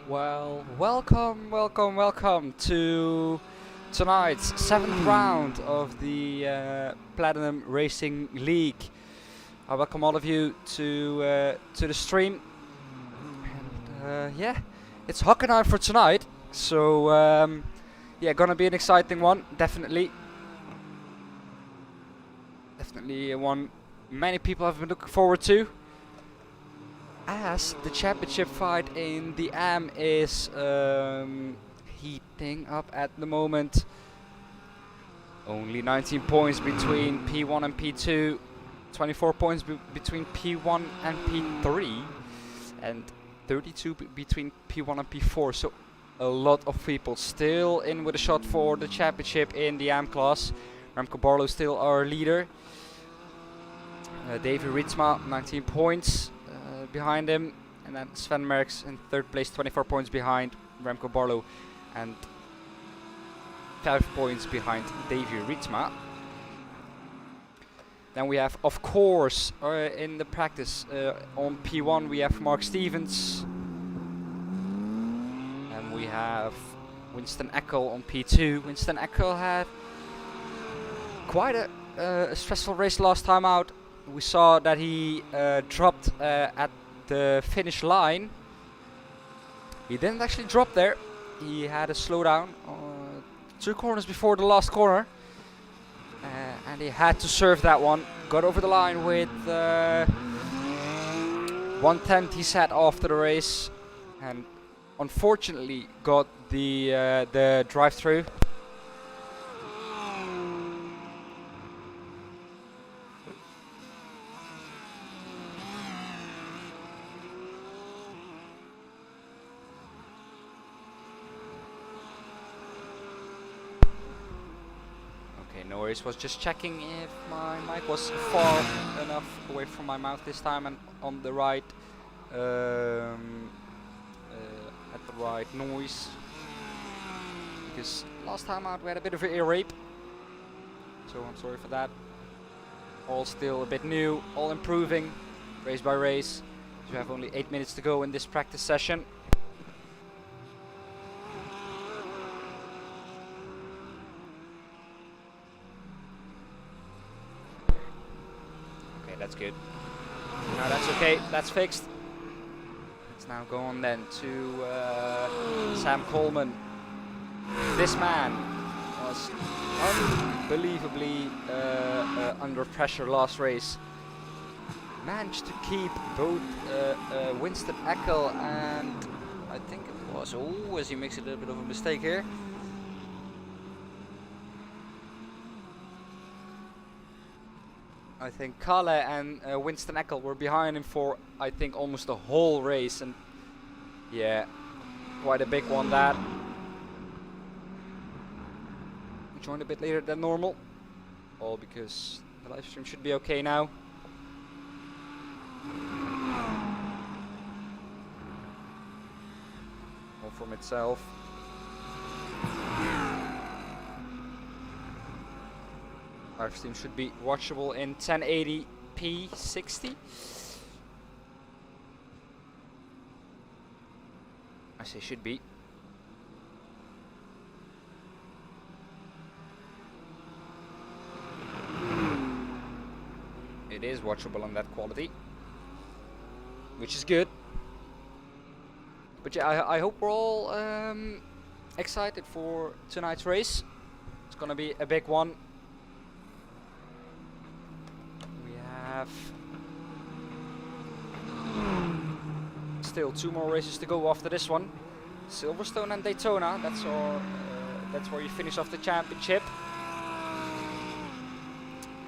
Well, welcome to tonight's 7th round of the Platinum Racing League. I welcome all of you to the stream. And yeah, it's Hockenheim for tonight, so yeah, gonna be an exciting one, definitely. Definitely one many people have been looking forward to, as the championship fight in the AM is heating up at the moment. Only 19 points between P1 and P2, 24 points between P1 and P3, and 32 between P1 and P4. So a lot of people still in with a shot for the championship in the AM class. Remco Barlow still our leader. Davy Rietsma, 19 points behind him, and then Sven Merckx in 3rd place, 24 points behind Remco Barlow, and 5 points behind Davy Rietsma. Then we have, of course, in the practice on P1 we have Mark Stevens, and we have Winston Eckel on P2. Winston Eckel had quite a stressful race last time out. We saw that he dropped at the finish line. He didn't actually drop there. He had a slowdown 2 corners before the last corner, and he had to serve that one. Got over the line with 1/10 he set after the race, and unfortunately got the drive-through. No worries, was just checking if my mic was far enough away from my mouth this time and on the right, at the right noise. Because last time out we had a bit of an ear rape, so I'm sorry for that. All still a bit new, all improving, race by race. So we have only 8 minutes to go in this practice session. That's good. No, that's okay. That's fixed. Let's now go on then to Sam Coleman. This man was unbelievably under pressure last race. Managed to keep both Winston Eckel and I think it was, oh, as he makes a little bit of a mistake here. I think Kalle and Winston Eckel were behind him for, I think, almost the whole race, and yeah, quite a big one that. We joined a bit later than normal, all because the live stream should be okay now. All from itself. Live stream should be watchable in 1080p 60. I say should be. It is watchable on that quality, which is good. But yeah, I hope we're all excited for tonight's race. It's gonna be a big one. Still 2 more races to go after this one. Silverstone and Daytona. That's our. That's where you finish off the championship.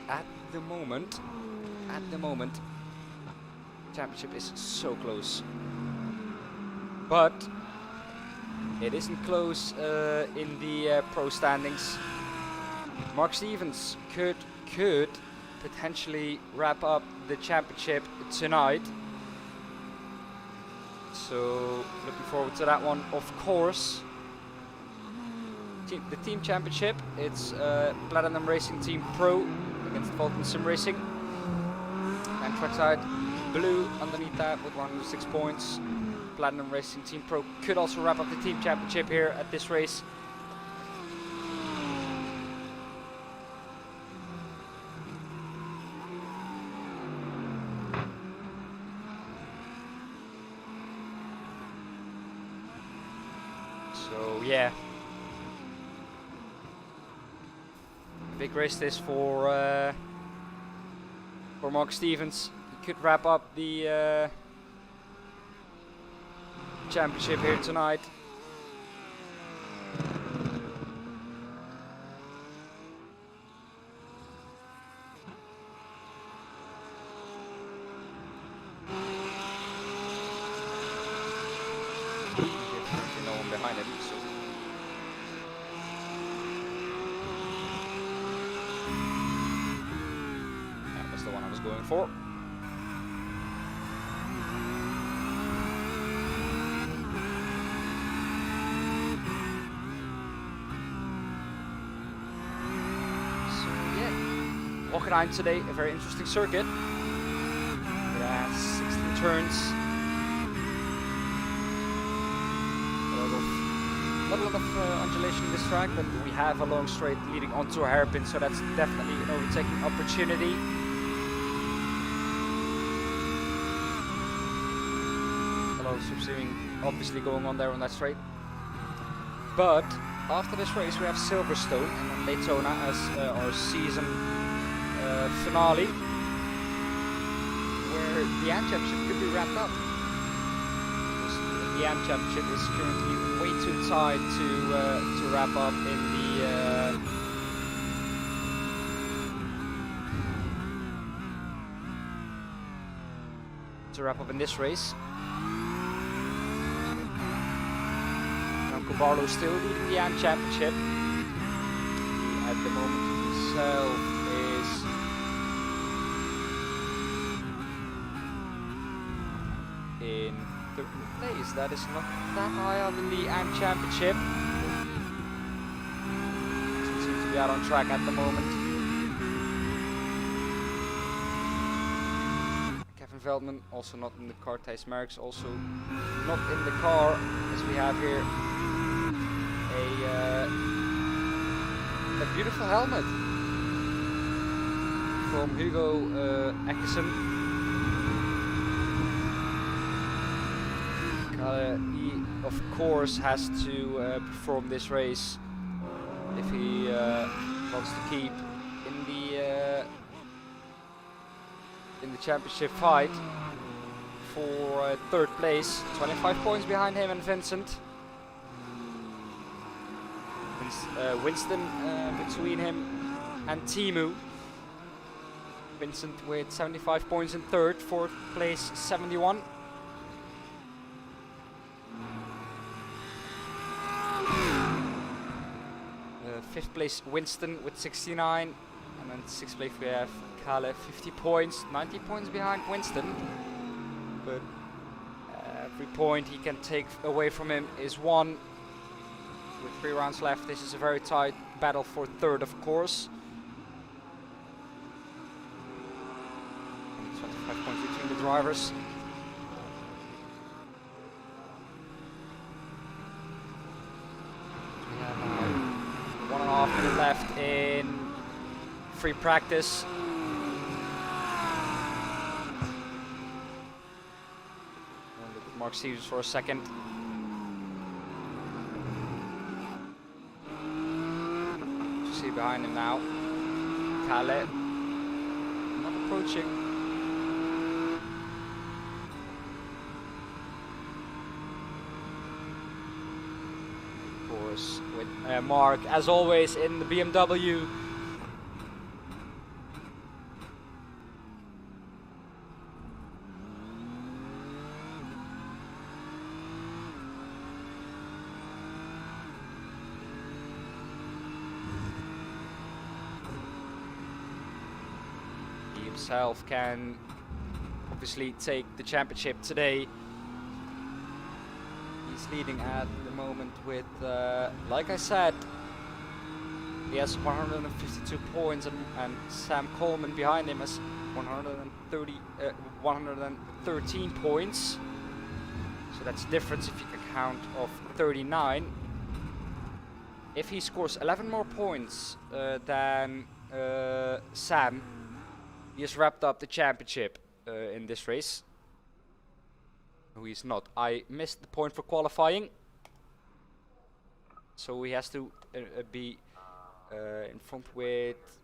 At the moment, championship is so close. But it isn't close in the pro standings. Mark Stevens could potentially wrap up the championship tonight. So looking forward to that one, of course. The team championship, it's Platinum Racing Team Pro against Vulcan Sim Racing. And trackside Blue underneath that with 106 points. Platinum Racing Team Pro could also wrap up the team championship here at this race. So yeah, big race this for Mark Stevens. He could wrap up the championship here tonight. No one behind him, so that was the one I was going for. Hockenheim today, a very interesting circuit. It has 16 turns. Not a lot of undulation in this track, but we have a long straight leading onto a hairpin, so that's definitely an overtaking opportunity. A lot of subsuming obviously going on there on that straight. But after this race we have Silverstone and then Daytona as our season finale, where the AM Championship could be wrapped up. The AM Championship is currently way too tight to wrap up in this race. Barlow still leading the AM Championship. At the moment himself is in third place. That is not that high up in the AM Championship. Doesn't seem to be out on track at the moment. Kevin Veldman also not in the car. Thijs Merckx also not in the car, as we have here a beautiful helmet from Hugo Ekkersen. He of course has to perform this race if he wants to keep in the championship fight for third place. 25 points behind him and Vincent. Winston between him and Timu. Vincent with 75 points in third, fourth place 71. Fifth place Winston with 69, and then sixth place we have Kale, 50 points, 90 points behind Winston. But every point he can take away from him is one. With 3 rounds left, this is a very tight battle for third, of course. And 25 points between the drivers. We have 1.5 minutes left in free practice. I'll look at Mark Stevens for a second. Behind him now. Kale not approaching. Of course, with Mark, as always, in the BMW. Himself can obviously take the championship today. He's leading at the moment with, like I said, he has 152 points, and Sam Coleman behind him has 113 points. So that's difference if you can count of 39. If he scores 11 more points than Sam, he has wrapped up the championship in this race. No, he's not. I missed the point for qualifying. So he has to be in front with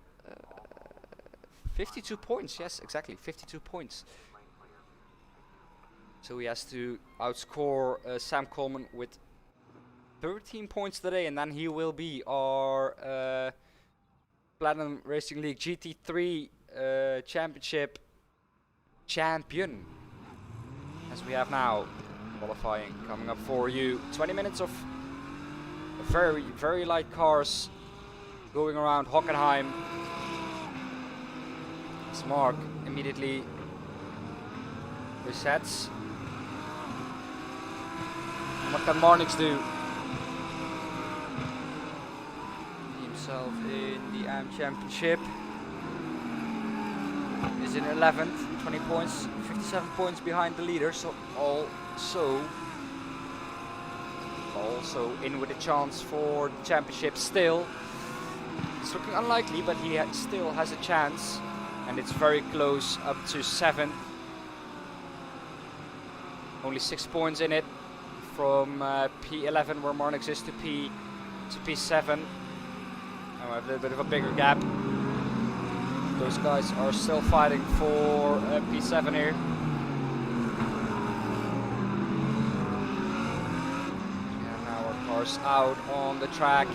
52 points. Yes, exactly, 52 points. So he has to outscore Sam Coleman with 13 points today, and then he will be our Platinum Racing League GT3 Championship champion. As we have now qualifying coming up for you. 20 minutes of very, very light cars going around Hockenheim. As Mark immediately resets. And what can Marnix do? Himself in the AM Championship. Is in 11th, 20 points, 57 points behind the leader, so also in with a chance for the championship still. It's looking unlikely, but he still has a chance, and it's very close up to 7th. Only 6 points in it from P11 where Marnix is to P7. And we have a little bit of a bigger gap. Those guys are still fighting for P7 here. And now our car's out on the track.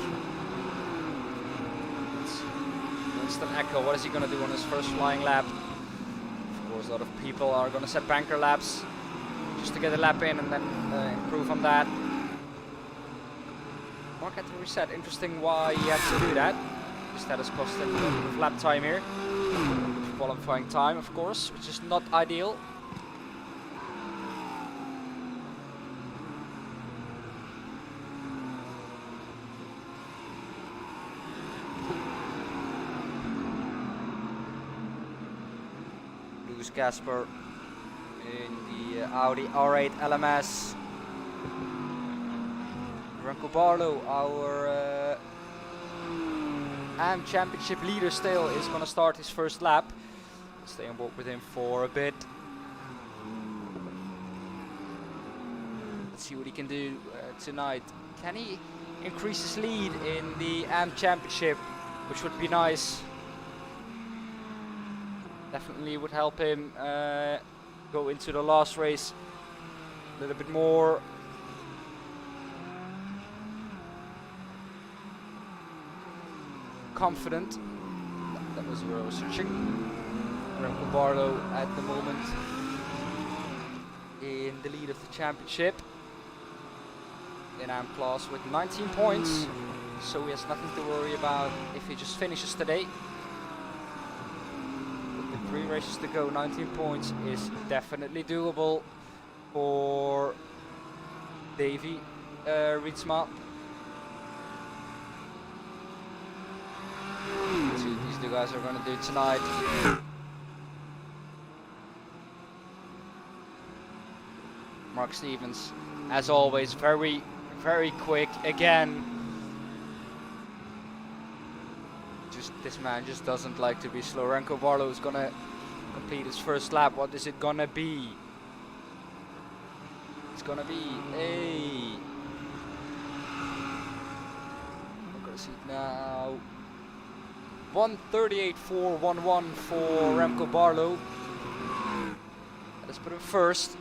It's Winston Echo. What is he going to do on his first flying lap? Of course, a lot of people are going to set banker laps just to get a lap in and then improve on that. Mark had to reset. Interesting why he had to do that. That has cost him a little bit of lap time here. Qualifying time, of course, which is not ideal. Lewis Gasper in the Audi R8 LMS. Remco Barlow, our AM Championship leader still, is going to start his first lap. Stay on board with him for a bit. Let's see what he can do tonight. Can he increase his lead in the AM Championship, which would be nice. Definitely would help him go into the last race a little bit more confident. That was where I was searching. Remco Barlow at the moment in the lead of the championship in AM class with 19 points, so he has nothing to worry about if he just finishes today. With 3 races to go, 19 points is definitely doable for Davy Rietsma. Let's see what these two guys are going to do tonight. Mark Stevens, as always, very, very quick again. This man just doesn't like to be slow. Remco Barlow is going to complete his first lap. What is it going to be? It's going to be a... I'm going to see it now. 1:38.411 for Remco Barlow. Let's put him first.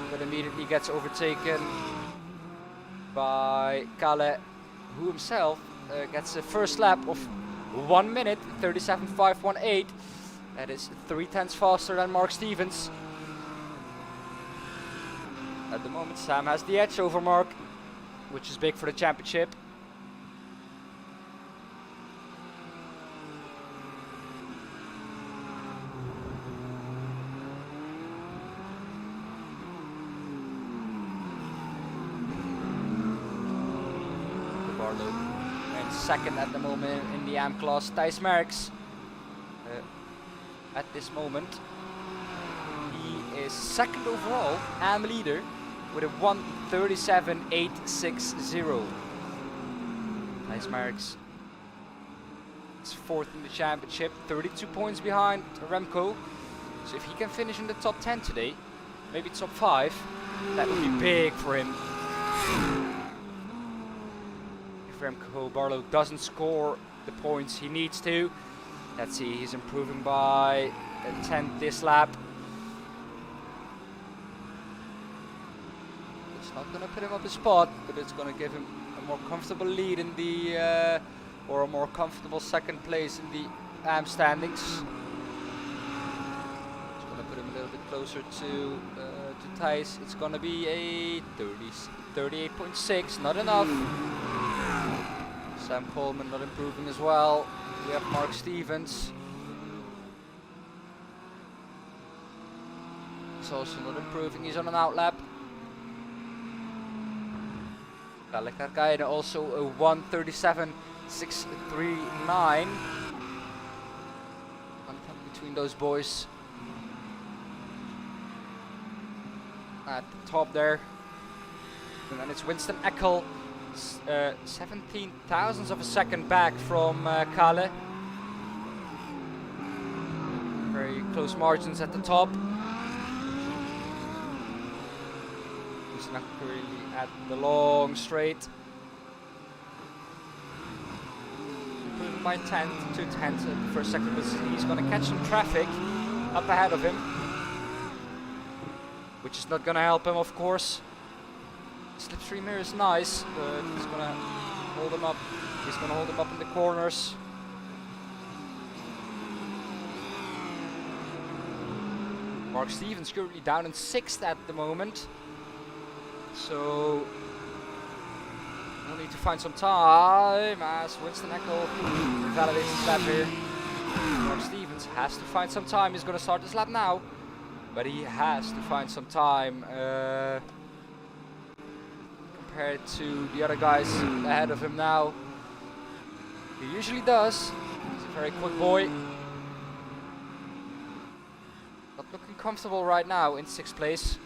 But immediately gets overtaken by Kalle, who himself gets a first lap of 1 minute 37.518. That is 0.3 faster than Mark Stevens. At the moment, Sam has the edge over Mark, which is big for the championship. And second at the moment in the AM class, Thijs Merckx. at this moment. He is second overall and leader with a 1:37.860. Nice Marks. It's fourth in the championship, 32 points behind Remco. So if he can finish in the top 10 today, maybe top 5, that would be big for him. If Remco Barlow doesn't score the points he needs to, let's see, he's improving by a tenth this lap. It's not going to put him up a spot, but it's going to give him a more comfortable lead in the, or a more comfortable second place in the AM standings. It's going to put him a little bit closer to Thijs. It's going to be a 38.6, not enough. Sam Coleman not improving as well. We have Mark Stevens. He's also not improving, he's on an out lap. Kalle Karkainen also a 1:37.639. Between those boys. At the top there. And then it's Winston Eckel. 17 thousandths of a second back from Kalle. Very close margins at the top. He's not really at the long straight. Improving by 2 tenths at the first second, but he's going to catch some traffic up ahead of him, which is not going to help him, of course. Slipstream here is nice, but he's going to hold him up. He's going to hold him up in the corners. Mark Stevens currently down in 6th at the moment. So we'll need to find some time as Winston Eckel validates his lap here. Mark Stevens has to find some time. He's going to start this lap now, but he has to find some time compared to the other guys ahead of him now. He usually does. He's a very quick boy. Not looking comfortable right now in 6th place.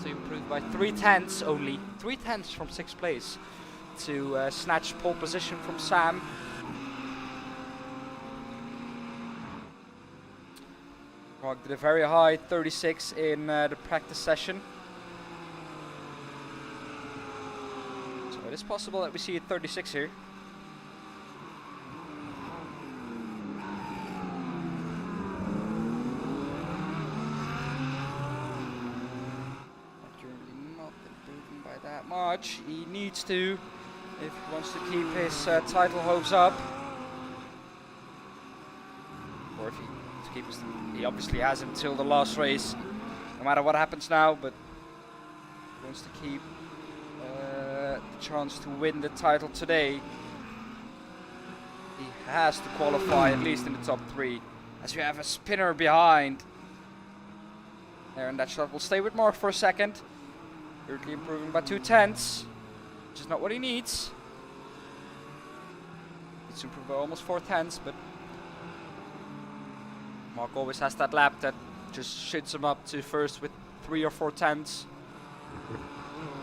To improve by 3 tenths only. 3 tenths from 6th place to snatch pole position from Sam. Mark did a very high 36 in the practice session. So it is possible that we see a 36 here. Much he needs to if he wants to keep his title hopes up, or if he to keep his, he obviously has until the last race, no matter what happens now, but he wants to keep the chance to win the title today. He has to qualify at least in the top 3, as you have a spinner behind there, and that shot will stay with Mark for a second. Currently improving by 2 tenths, which is not what he needs. Needs to improve by almost 4 tenths, but Mark always has that lap that just shoots him up to first with 3 or 4 tenths.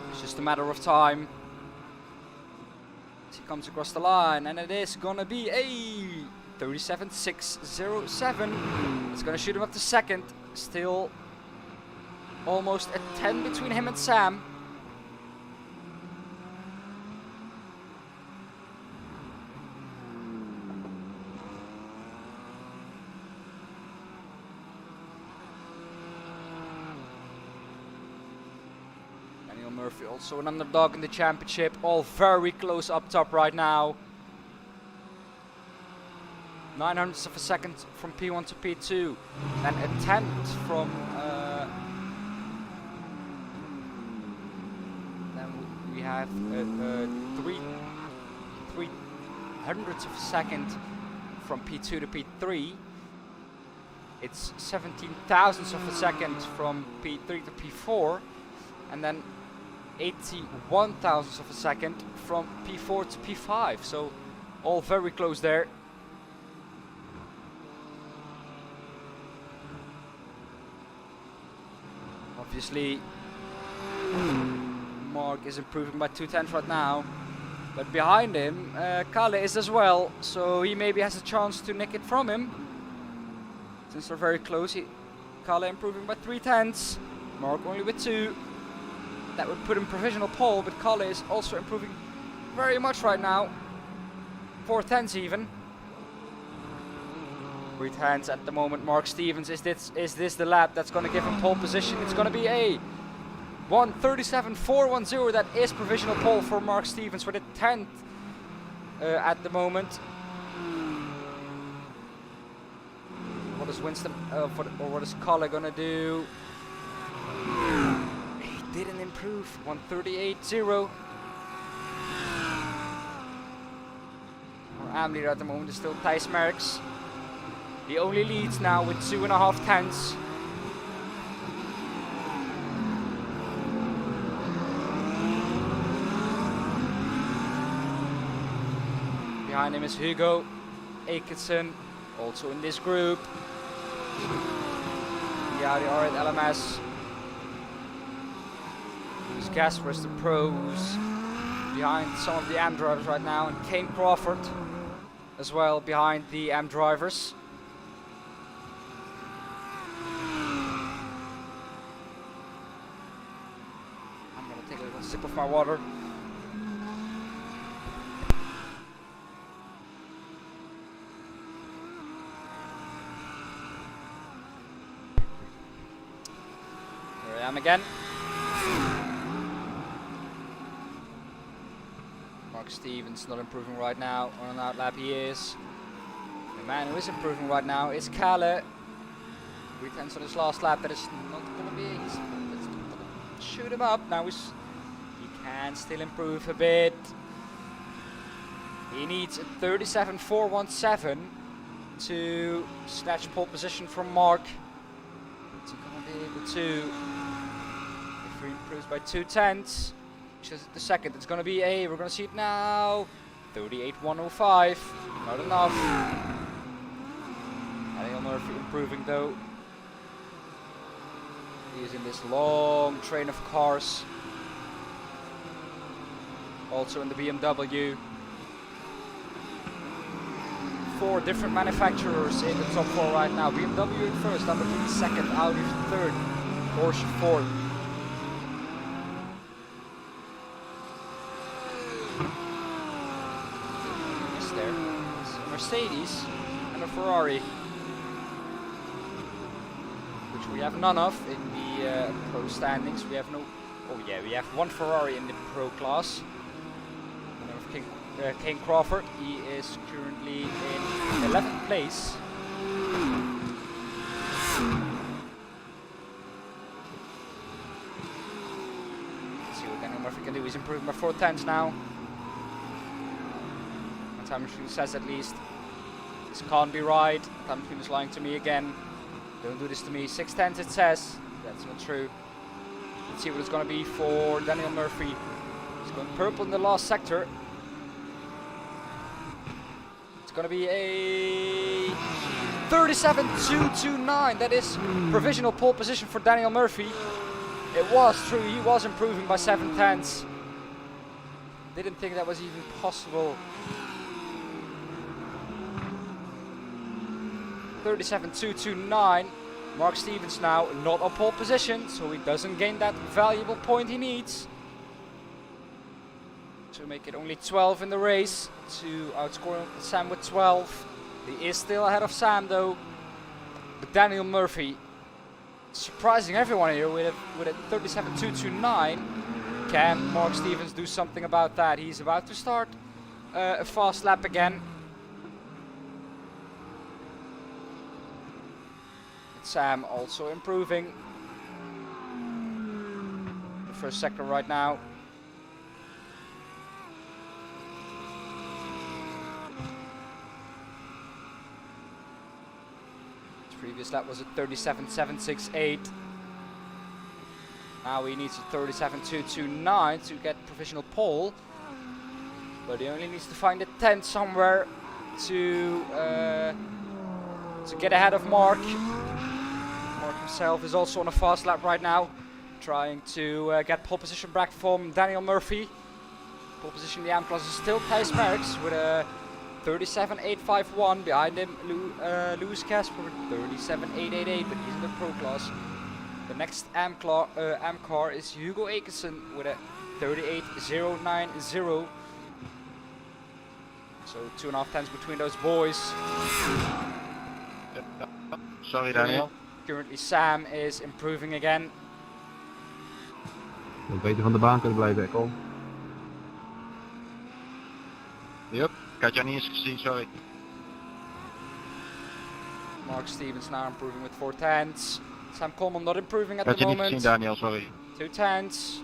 It's just a matter of time. As he comes across the line, and it is gonna be a 37.607. It's gonna shoot him up to second. Still almost a 10 between him and Sam. Daniel Murphy also an underdog in the championship. All very close up top right now. 900ths of a second from P1 to P2. And a tenth from we have 300ths of a second from P2 to P3. It's 17 thousandths of a second from P3 to P4, and then 81 thousandths of a second from P4 to P5. So all very close there. Obviously, Mark is improving by 2/10 right now. But behind him, Kalle is as well. So he maybe has a chance to nick it from him. Since they're very close, Kalle improving by 3/10. Mark only with 2. That would put him provisional pole, but Kalle is also improving very much right now. 4/10 even. 3/10 at the moment. Mark Stevens, is this the lap that's going to give him pole position? It's going to be a 1:37.410. That is provisional pole for Mark Stevens for the 10th at the moment. What is Winston, what is Kalle going to do? He didn't improve. 1:38.0. Our AM leader at the moment is still Thijs Merks. He only leads now with 2.5 tenths. Behind him is Hugo Akinson, also in this group. Yeah, they are at LMS. There's Gasper's the pros. Behind some of the AM drivers right now, and Kane Crawford as well behind the AM drivers. I'm gonna take a little sip of my water. Here I am again. Mark Stevens not improving right now. On an out lap he is. The man who is improving right now is Kalle. 3/10 on his last lap. That is not going to be easy. Let's shoot him up. Now he can still improve a bit. He needs a 37.417 to snatch pole position from Mark. Is he going to be able to? If he improves by 2/10. Which is the second, it's going to be we're going to see it now, 38.105, not enough. Daniel Murphy improving though. He is in this long train of cars. Also in the BMW. 4 different manufacturers in the top 4 right now. BMW in first, Lamborghini second, Audi third, Porsche fourth. Mercedes and a Ferrari, which we have none of in the pro standings. We have no. Oh yeah, we have 1 Ferrari in the pro class. Kane Crawford. He is currently in 11th place. Let's see what Daniel Murphy can do. He's improving by 4/10 now. Time machine says at least. This can't be right. Time machine is lying to me again. Don't do this to me. 6/10 it says. That's not true. Let's see what it's going to be for Daniel Murphy. He's going purple in the last sector. It's going to be a 37.229. That is provisional pole position for Daniel Murphy. It was true. He was improving by 7/10. Didn't think that was even possible. 37.229. Mark Stevens now not on pole position, so he doesn't gain that valuable point he needs to make it only 12 in the race, to outscore Sam with 12. He is still ahead of Sam though. But Daniel Murphy surprising everyone here with a 37.229. Can Mark Stevens do something about that? He's about to start a fast lap again. Sam also improving. The first sector right now. His previous lap was a 37.768. Now he needs a 37.229 to get provisional pole. But he only needs to find a 10 somewhere to get ahead of Mark. Mark himself is also on a fast lap right now. trying to get pole position back from Daniel Murphy. Pole position in the AM class is still Thijs Merckx with a 37.851. Behind him, Lewis Casper with 37.888, but he's in the pro class. The next AM car is Hugo Akerson with a 38.090. So 2.5 tenths between those boys. Sorry Daniel. Currently Sam is improving again. Je had beter van de baan kunnen blijven, Ekkel. Yep, ik had jou niet eens gezien, sorry. Mark Stevens now improving with 4 tenths. Sam Coleman not improving at Ik had the je niet moment. gezien Daniel, sorry. 2 tenths.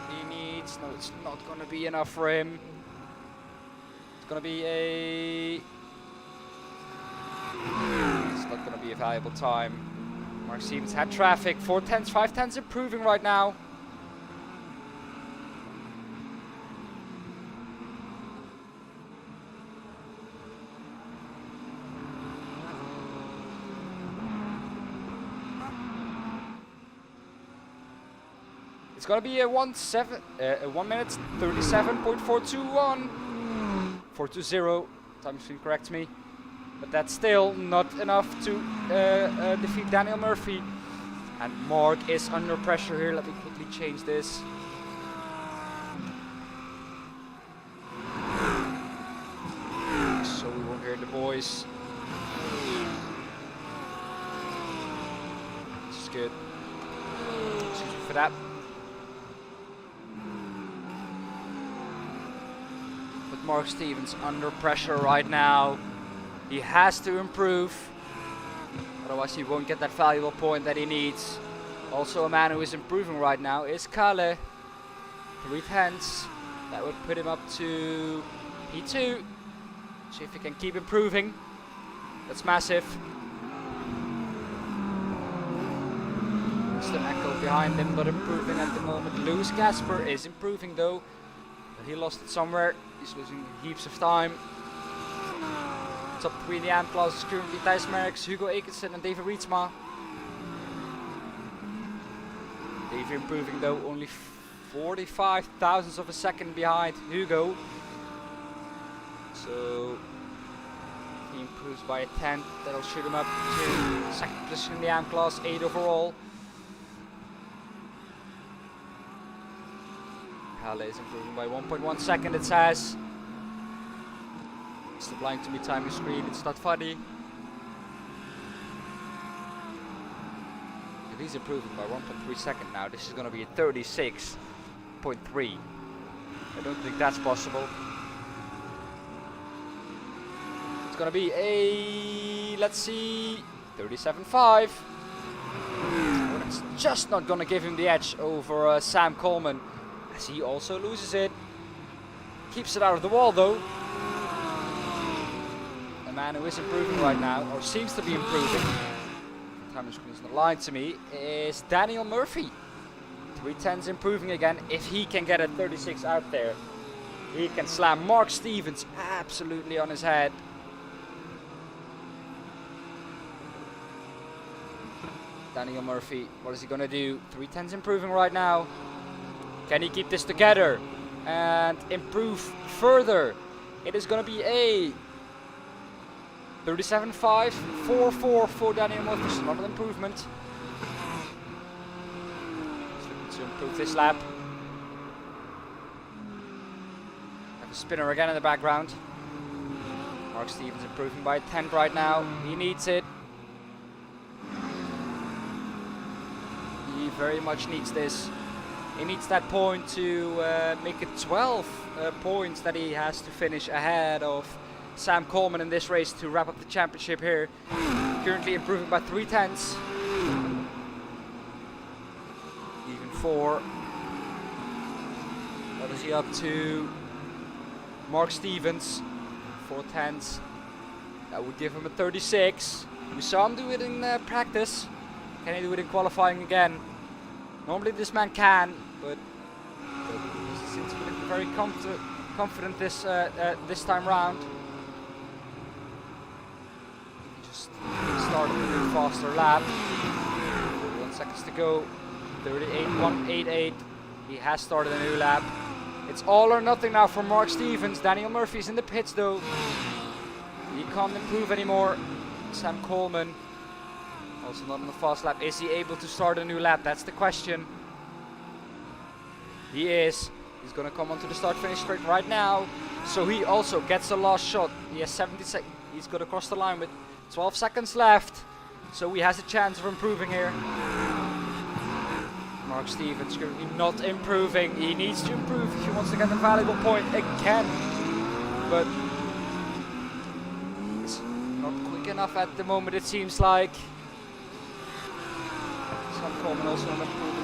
He needs, no, it's not going to be enough for him. It's going to be a... It's not going to be a valuable time. Mark Stevens had traffic, 4 tenths, 5 tenths improving right now. It's gonna be a 1 minute 37.421. 420. Time machine corrects me, but that's still not enough to defeat Daniel Murphy. And Mark is under pressure here. Let me quickly change this. So we won't hear the boys. This is good. Excuse me for that. But Mark Stevens under pressure right now. He has to improve. Otherwise he won't get that valuable point that he needs. Also a man who is improving right now is Kalle. 3 tenths. That would put him up to P2. See if he can keep improving. That's massive. Still Echo behind him, but improving at the moment. Lewis Casper is improving though. But he lost it somewhere. He's losing heaps of time. Top 3 in the AM class is currently Thijs Merckx, Hugo Akerson and David Rietsma. David improving though, only 45 thousandths of a second behind Hugo. So he improves by a 10th, that'll shoot him up to second position in the AM class, 8 overall. Kalle is improving by 1.1 second, it says. It's blind to me timing screen, it's not funny. If he's improving by 1.3 second now, this is going to be a 36.3. I don't think that's possible. It's going to be a, let's see, 37.5. But it's just not going to give him the edge over Sam Coleman, as he also loses it. Keeps it out of the wall though. A man who is improving right now, or seems to be improving, time screen is not lying to me, is Daniel Murphy. 3 tenths improving again. If he can get a 36 out there, he can slam Mark Stevens absolutely on his head. Daniel Murphy, what is he gonna do? 3 tenths improving right now. Can he keep this together and improve further? It is gonna be a 37.544 for Daniel Murphy, not an improvement. He's looking to improve this lap. Have a spinner again in the background. Mark Stevens improving by a 10 right now. He needs it. He very much needs this. He needs that point to make it 12 points that he has to finish ahead of Sam Coleman in this race to wrap up the championship here. Currently improving by 3 tenths. Even 4. What is he up to? Mark Stevens, 4 tenths. That would give him a 36. We saw him do it in practice. Can he do it in qualifying again? Normally this man can, but he seems to be very confident this this time round. He just started a bit faster lap. 41 seconds seconds to go. 38.188. He has started a new lap. It's all or nothing now for Mark Stevens. Daniel Murphy's in the pits though. He can't improve anymore. Sam Coleman, also not on the fast lap. Is he able to start a new lap? That's the question. He is. He's gonna come onto the start-finish straight right now. So he also gets the last shot. He has 70 seconds. He's gonna cross the line with 12 seconds left. So he has a chance of improving here. Mark Stevens currently not improving. He needs to improve if he wants to get a valuable point again. But it's not quick enough at the moment, it seems like. Sam Coleman also not improving.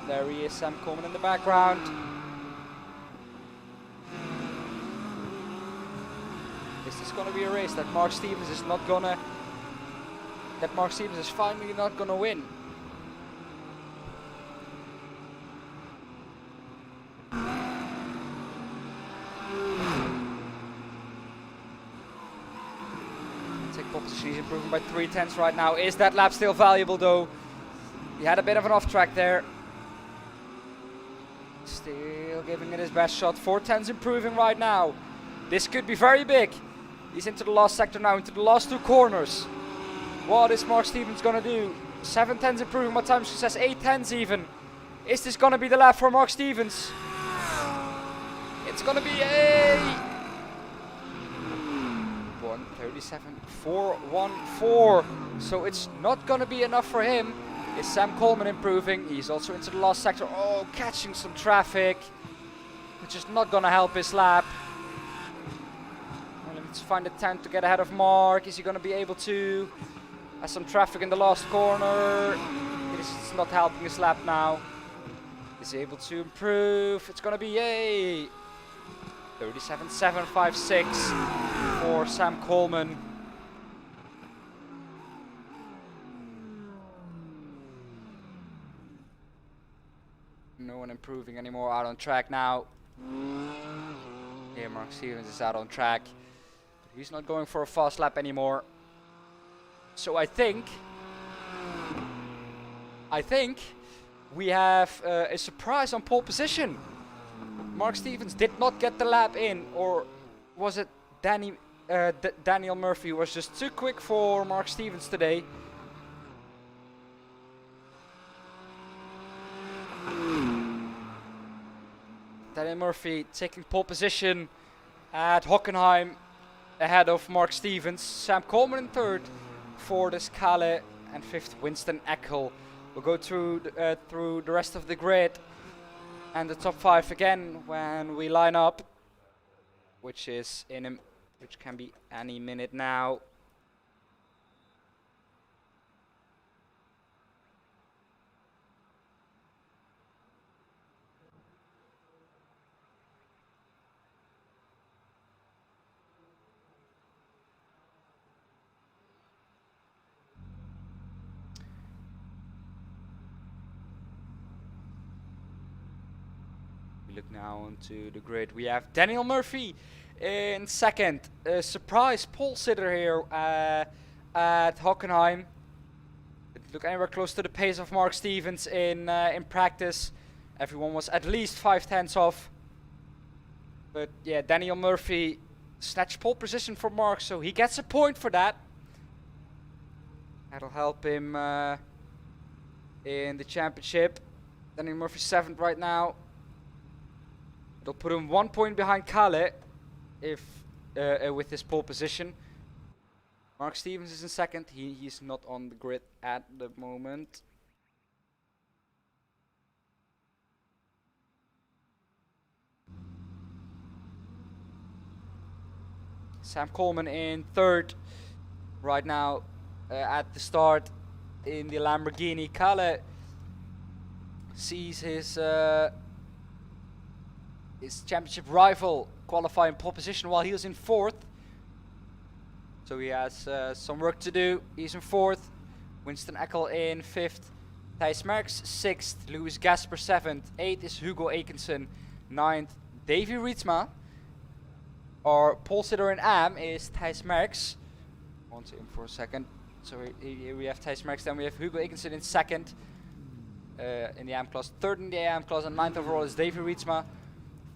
There he is, Sam Coleman in the background. Is this gonna be a race that Mark Stevens is not gonna... that Mark Stevens is finally not gonna win? Take pole position, he's improving by 3/10 right now. Is that lap still valuable though? He had a bit of an off track there. Still giving it his best shot. 4/10 improving right now. This could be very big. He's into the last sector now, into the last two corners. What is Mark Stevens gonna do? 7/10 improving by time success, 8/10 even. Is this gonna be the lap for Mark Stevens? It's gonna be a 1:37.414. So it's not gonna be enough for him. Is Sam Coleman improving? He's also into the last sector. Oh, catching some traffic, which is not gonna help his lap. Well, let's find a time to get ahead of Mark. Is he gonna be able to? Has some traffic in the last corner. It's not helping his lap now. Is he able to improve? It's gonna be a 37.756 for Sam Coleman. No one improving anymore, out on track now. Yeah, Mark Stevens is out on track. But he's not going for a fast lap anymore. So I think we have a surprise on pole position. Mark Stevens did not get the lap in, or was it Daniel Murphy was just too quick for Mark Stevens today? Daniel Murphy taking pole position at Hockenheim ahead of Mark Stevens. Sam Coleman in third, fourth is Kale, and fifth Winston Eckel. We'll go through the rest of the grid and the top 5 again when we line up, which can be any minute now. Look now onto the grid. We have Daniel Murphy in second. A surprise pole sitter here at Hockenheim. Didn't look anywhere close to the pace of Mark Stevens in practice. Everyone was at least 5/10 off. But yeah, Daniel Murphy snatched pole position for Mark, so he gets a point for that. That'll help him in the championship. Daniel Murphy 7th right now. It'll put him 1 point behind Kale if with his pole position. Mark Stevens is in second. He's not on the grid at the moment. Sam Coleman in third right now at the start in the Lamborghini. Kale sees his championship rival qualifying pole position while he was in fourth. So he has some work to do. He's in fourth. Winston Eckel in fifth. Thijs Merckx 6th. Louis Gasper 7th. 8th is Hugo Ekensen. 9th, Davy Rietsma. Our pole sitter in AM is Thijs Merckx. On to him for a second. So here we have Thijs Merckx, then we have Hugo Ekensen in second in the AM class, third in the AM class, and ninth overall is Davy Rietsma.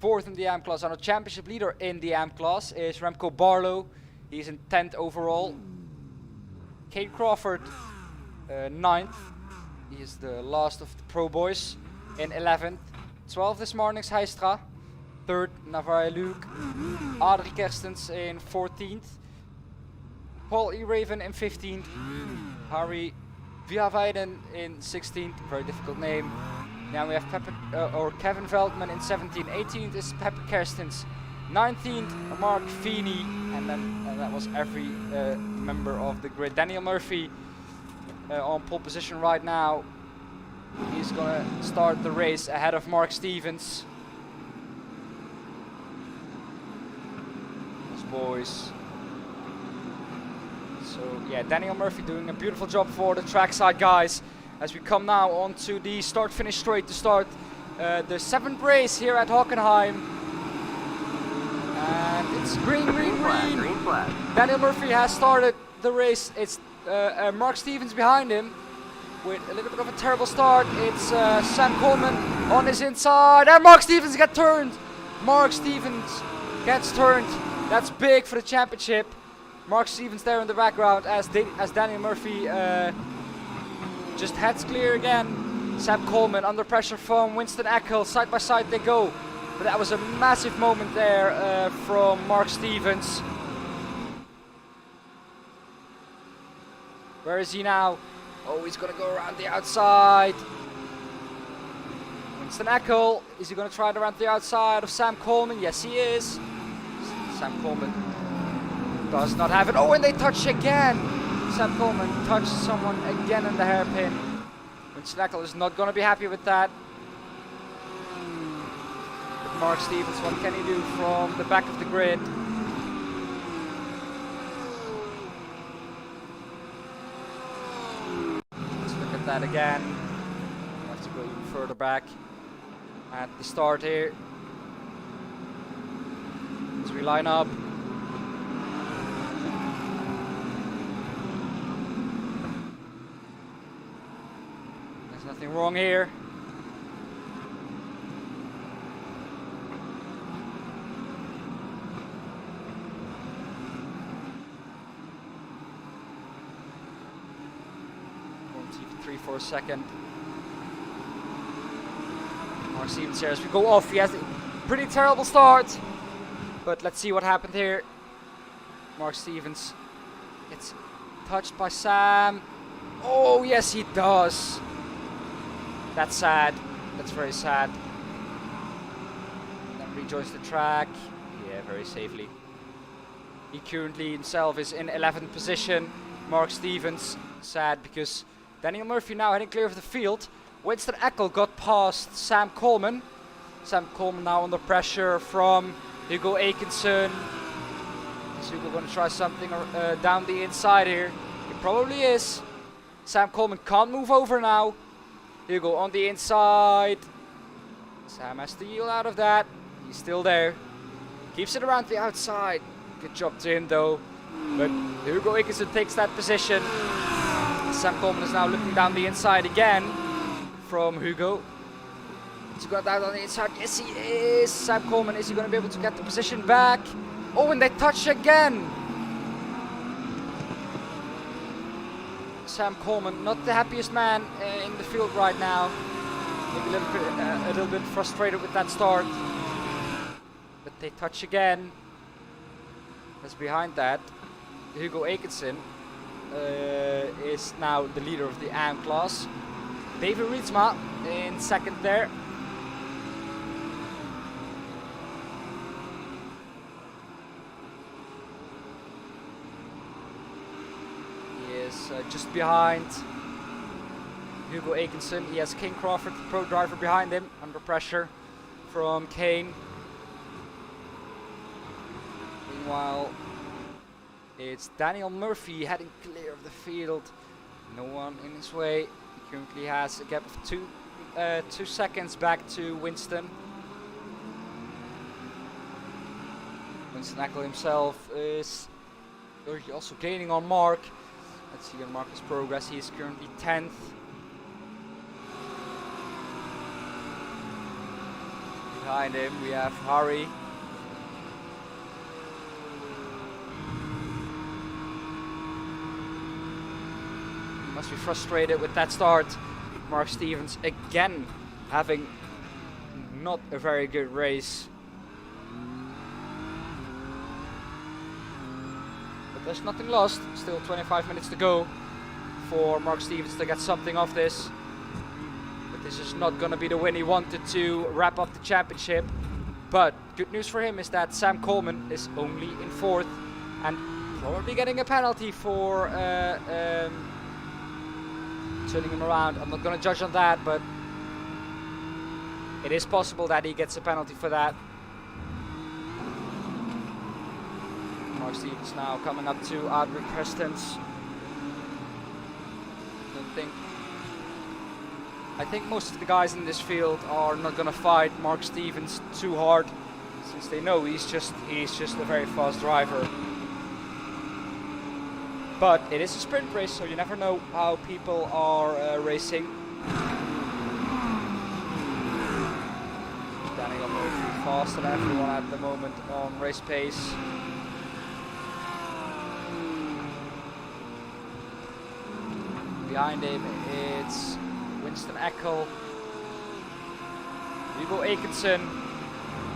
Fourth in the AM class, and our championship leader in the AM class is Remco Barlow. He's in 10th overall. Kate Crawford, 9th. He is the last of the pro boys in 11th. 12th is Marnix Heistra. 3rd, Navarre Luke. Adrie Kerstens in 14th. Paul E. Raven in 15th. Harry Viaweiden in 16th. Very difficult name. Now we have Kevin Veldman in 17th. 18th is Pepper Kerstens. 19th, Mark Feeney. And then that was every member of the grid. Daniel Murphy on pole position right now. He's gonna start the race ahead of Mark Stevens. Those boys. So yeah, Daniel Murphy doing a beautiful job for the trackside guys. As we come now onto the start-finish straight to start the 7th race here at Hockenheim. And it's green, green, green. Green flag. Daniel Murphy has started the race. It's Mark Stevens behind him with a little bit of a terrible start. It's Sam Coleman on his inside, and Mark Stevens gets turned. Mark Stevens gets turned. That's big for the championship. Mark Stevens there in the background as Daniel Murphy just heads clear again. Sam Coleman under pressure from Winston Eckel. Side by side they go. But that was a massive moment there from Mark Stevens. Where is he now? Oh, he's going to go around the outside. Winston Eckel. Is he going to try it around the outside of Sam Coleman? Yes, he is. Sam Coleman does not have it. Oh, and they touch again. Sam Coleman touched someone again in the hairpin. Winston Eckel is not going to be happy with that. But Mark Stevens, what can he do from the back of the grid? Let's look at that again. We have to go even further back at the start here. As we line up. There's nothing wrong here. GT3 for a second. Mark Stevens here as we go off. He has a pretty terrible start. But let's see what happened here. Mark Stevens gets touched by Sam. Oh, yes, he does. That's sad. That's very sad. Then rejoins the track. Yeah, very safely. He currently himself is in 11th position. Mark Stevens, sad because Daniel Murphy now heading clear of the field. Winston Eckel got past Sam Coleman. Sam Coleman now under pressure from Hugo Ekensen. Is Hugo going to try something down the inside here? It probably is. Sam Coleman can't move over now. Hugo on the inside. Sam has to yield out of that. He's still there. Keeps it around the outside. Good job to him though. But Hugo Ekensen takes that position. Sam Coleman is now looking down the inside again from Hugo. Is he got that on the inside? Yes, he is. Sam Coleman, is he going to be able to get the position back? Oh, and they touch again. Sam Coleman, not the happiest man in the field right now. Maybe a little bit frustrated with that start. But they touch again. As behind that, Hugo Ekensen is now the leader of the AM class. David Rietsma in second there. Just behind Hugo Ekensen. He has Kane Crawford, the pro driver, behind him, under pressure from Kane. Meanwhile, it's Daniel Murphy heading clear of the field. No one in his way. He currently has a gap of 2 seconds back to Winston. Winston Eckel himself is also gaining on Mark. Let's see on Marcus' progress. He is currently 10th. Behind him we have Hari. He must be frustrated with that start. Mark Stevens again having not a very good race. But there's nothing lost. Still 25 minutes to go for Mark Stevens to get something off this. But this is not going to be the win he wanted to wrap up the championship. But good news for him is that Sam Coleman is only in 4th and probably getting a penalty for turning him around. I'm not going to judge on that, but it is possible that he gets a penalty for that. Mark Stevens now coming up to Adrian Prestons. I think most of the guys in this field are not going to fight Mark Stevens too hard, since they know he's just a very fast driver. But it is a sprint race, so you never know how people are racing. Daniel Murphy faster than everyone at the moment on race pace. Behind him it's Winston Eckel, Hugo Akenson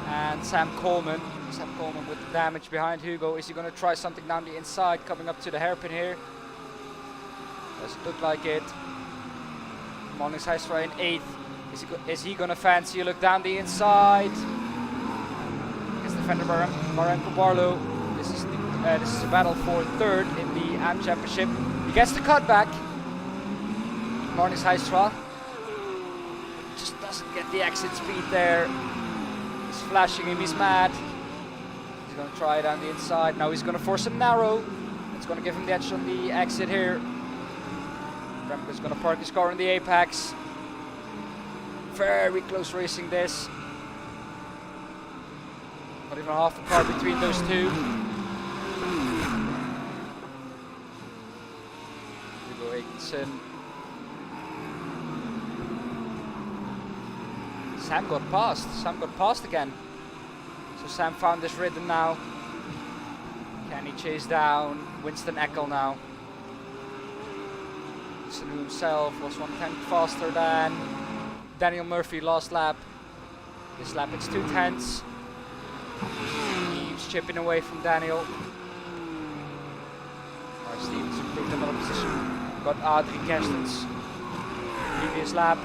and Sam Coleman. Sam Coleman with the damage behind Hugo. Is he going to try something down the inside, coming up to the hairpin here? Doesn't look like it. Mornings Heistra in 8th. Is he going to fancy a look down the inside? Against defender Barenko Barlow. This is a battle for 3rd in the AM Championship. He gets the cutback. Mornings Heistra just doesn't get the exit speed there. He's flashing him, he's mad. He's going to try it down the inside. Now he's going to force him narrow. It's going to give him the edge on the exit here. Remco's going to park his car in the apex. Very close racing this. Not even half a car between those two. Hugo Akenson. Sam got past again. So Sam found this rhythm now. Can he chase down Winston Eckel now? Winston himself was 1/10 faster than Daniel Murphy last lap. This lap it's 2/10. Keeps chipping away from Daniel. Mark Stevens improved another position. Got Adrie Kerstens previous lap.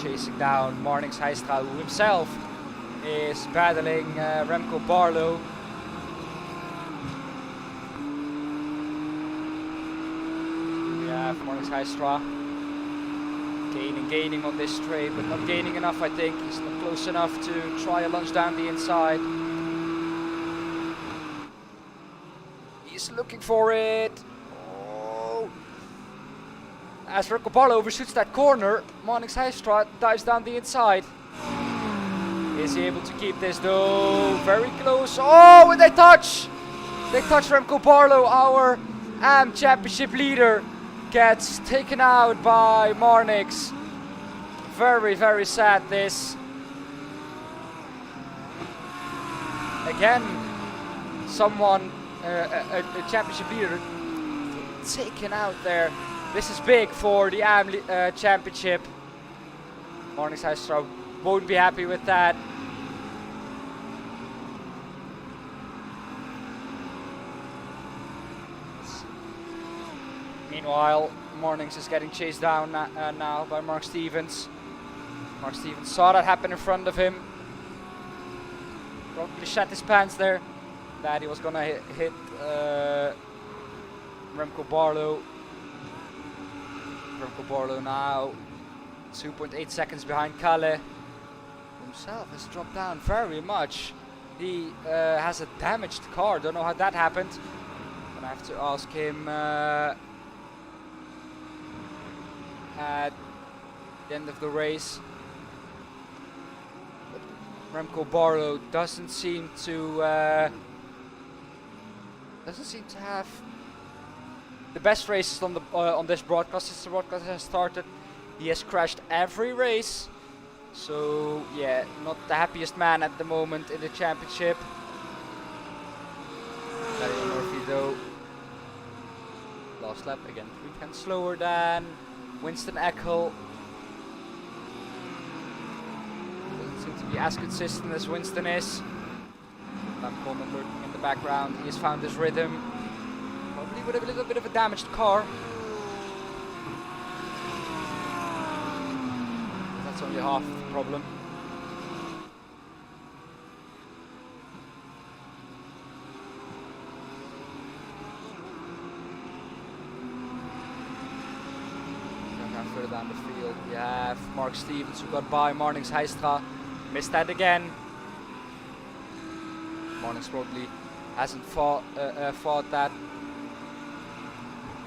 Chasing down Mornings Heistra, who himself is battling Remco Barlow. We have Mornings Heistra gaining on this straight, but not gaining enough. I think he's not close enough to try a lunge down the inside. He's looking for it. As Remco Barlow overshoots that corner, Mornings Heistra dives down the inside. Is he able to keep this though? Very close. Oh, and they touch! They touch Remco Barlow, our AM Championship leader. Gets taken out by Marnix. Very, very sad this. Again, someone, a championship leader taken out there. This is big for the AM Championship. Mornings Heistra won't be happy with that. Meanwhile, Mornings is getting chased down now by Mark Stevens. Mark Stevens saw that happen in front of him. Probably shat his pants there. That he was gonna hit Remco Barlow. Remco Barlow now 2.8 seconds behind Kalle. Himself has dropped down very much. He has a damaged car. Don't know how that happened. But I have to ask him at the end of the race. But Remco Barlow doesn't seem to have the best races on the on this broadcast since the broadcast has started. He has crashed every race, so yeah, not the happiest man at the moment in the championship. Daniel Murphy though, last lap again 3/10 slower than Winston Eckel. Doesn't seem to be as consistent as Winston is. Sam Coleman lurking in the background. He has found his rhythm. Probably with a little bit of a damaged car. That's only half of the problem. Further down the field, we have Mark Stevens who got by Marnix Heistra. Missed that again. Marnix probably hasn't fought that.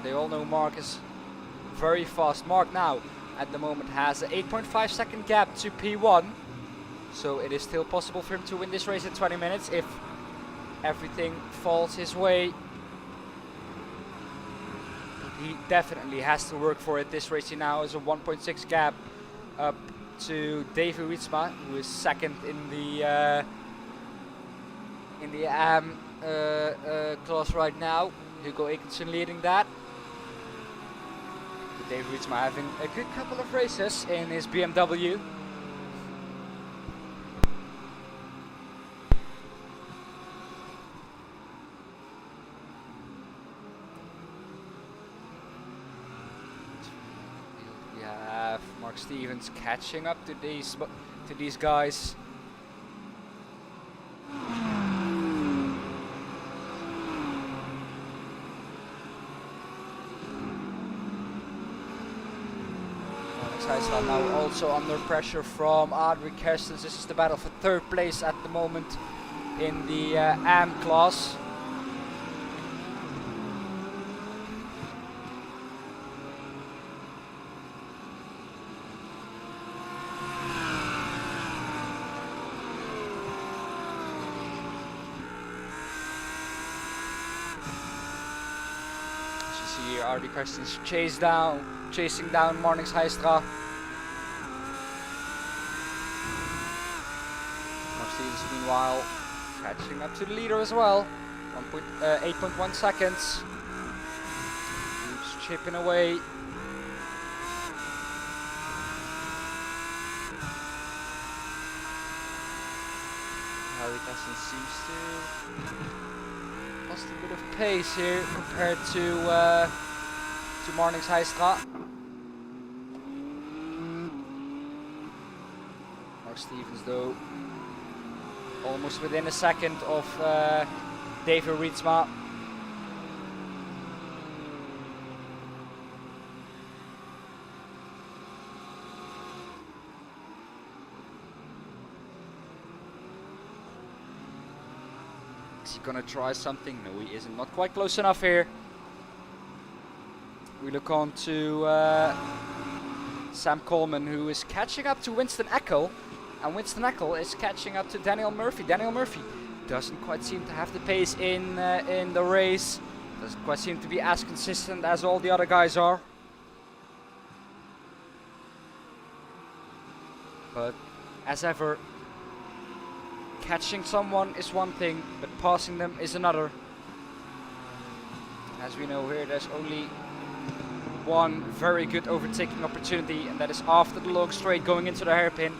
They all know Mark is very fast. Mark now at the moment has an 8.5 second gap to P1. So it is still possible for him to win this race in 20 minutes if everything falls his way. He definitely has to work for it. This race he now is a 1.6 gap up to Davy Rietsma, who is second in the AM class right now. Hugo Ekensen leading that. With Davy Rietsma having a good couple of races in his BMW. Mark Stevens catching up to these guys. Heistra now also under pressure from Adrie Kerstens. This is the battle for third place at the moment in the AM class. Here, Adrie Kerstens chasing down Marnix Heistra. Mark Stevens meanwhile catching up to the leader as well. 8.1 seconds. Keeps chipping away. Adrie Kerstens seems to lost a bit of pace here compared to Marnix Heistra. Mark Stevens though almost within a second of Davy Rietsma. Is he gonna try something? No, he isn't. Not quite close enough here. We look on to Sam Coleman, who is catching up to Winston Eckel, and Winston Eckel is catching up to Daniel Murphy. Daniel Murphy doesn't quite seem to have the pace in the race. Doesn't quite seem to be as consistent as all the other guys are. But as ever, catching someone is one thing, but passing them is another. As we know here, there's only one very good overtaking opportunity, and that is after the long straight going into the hairpin.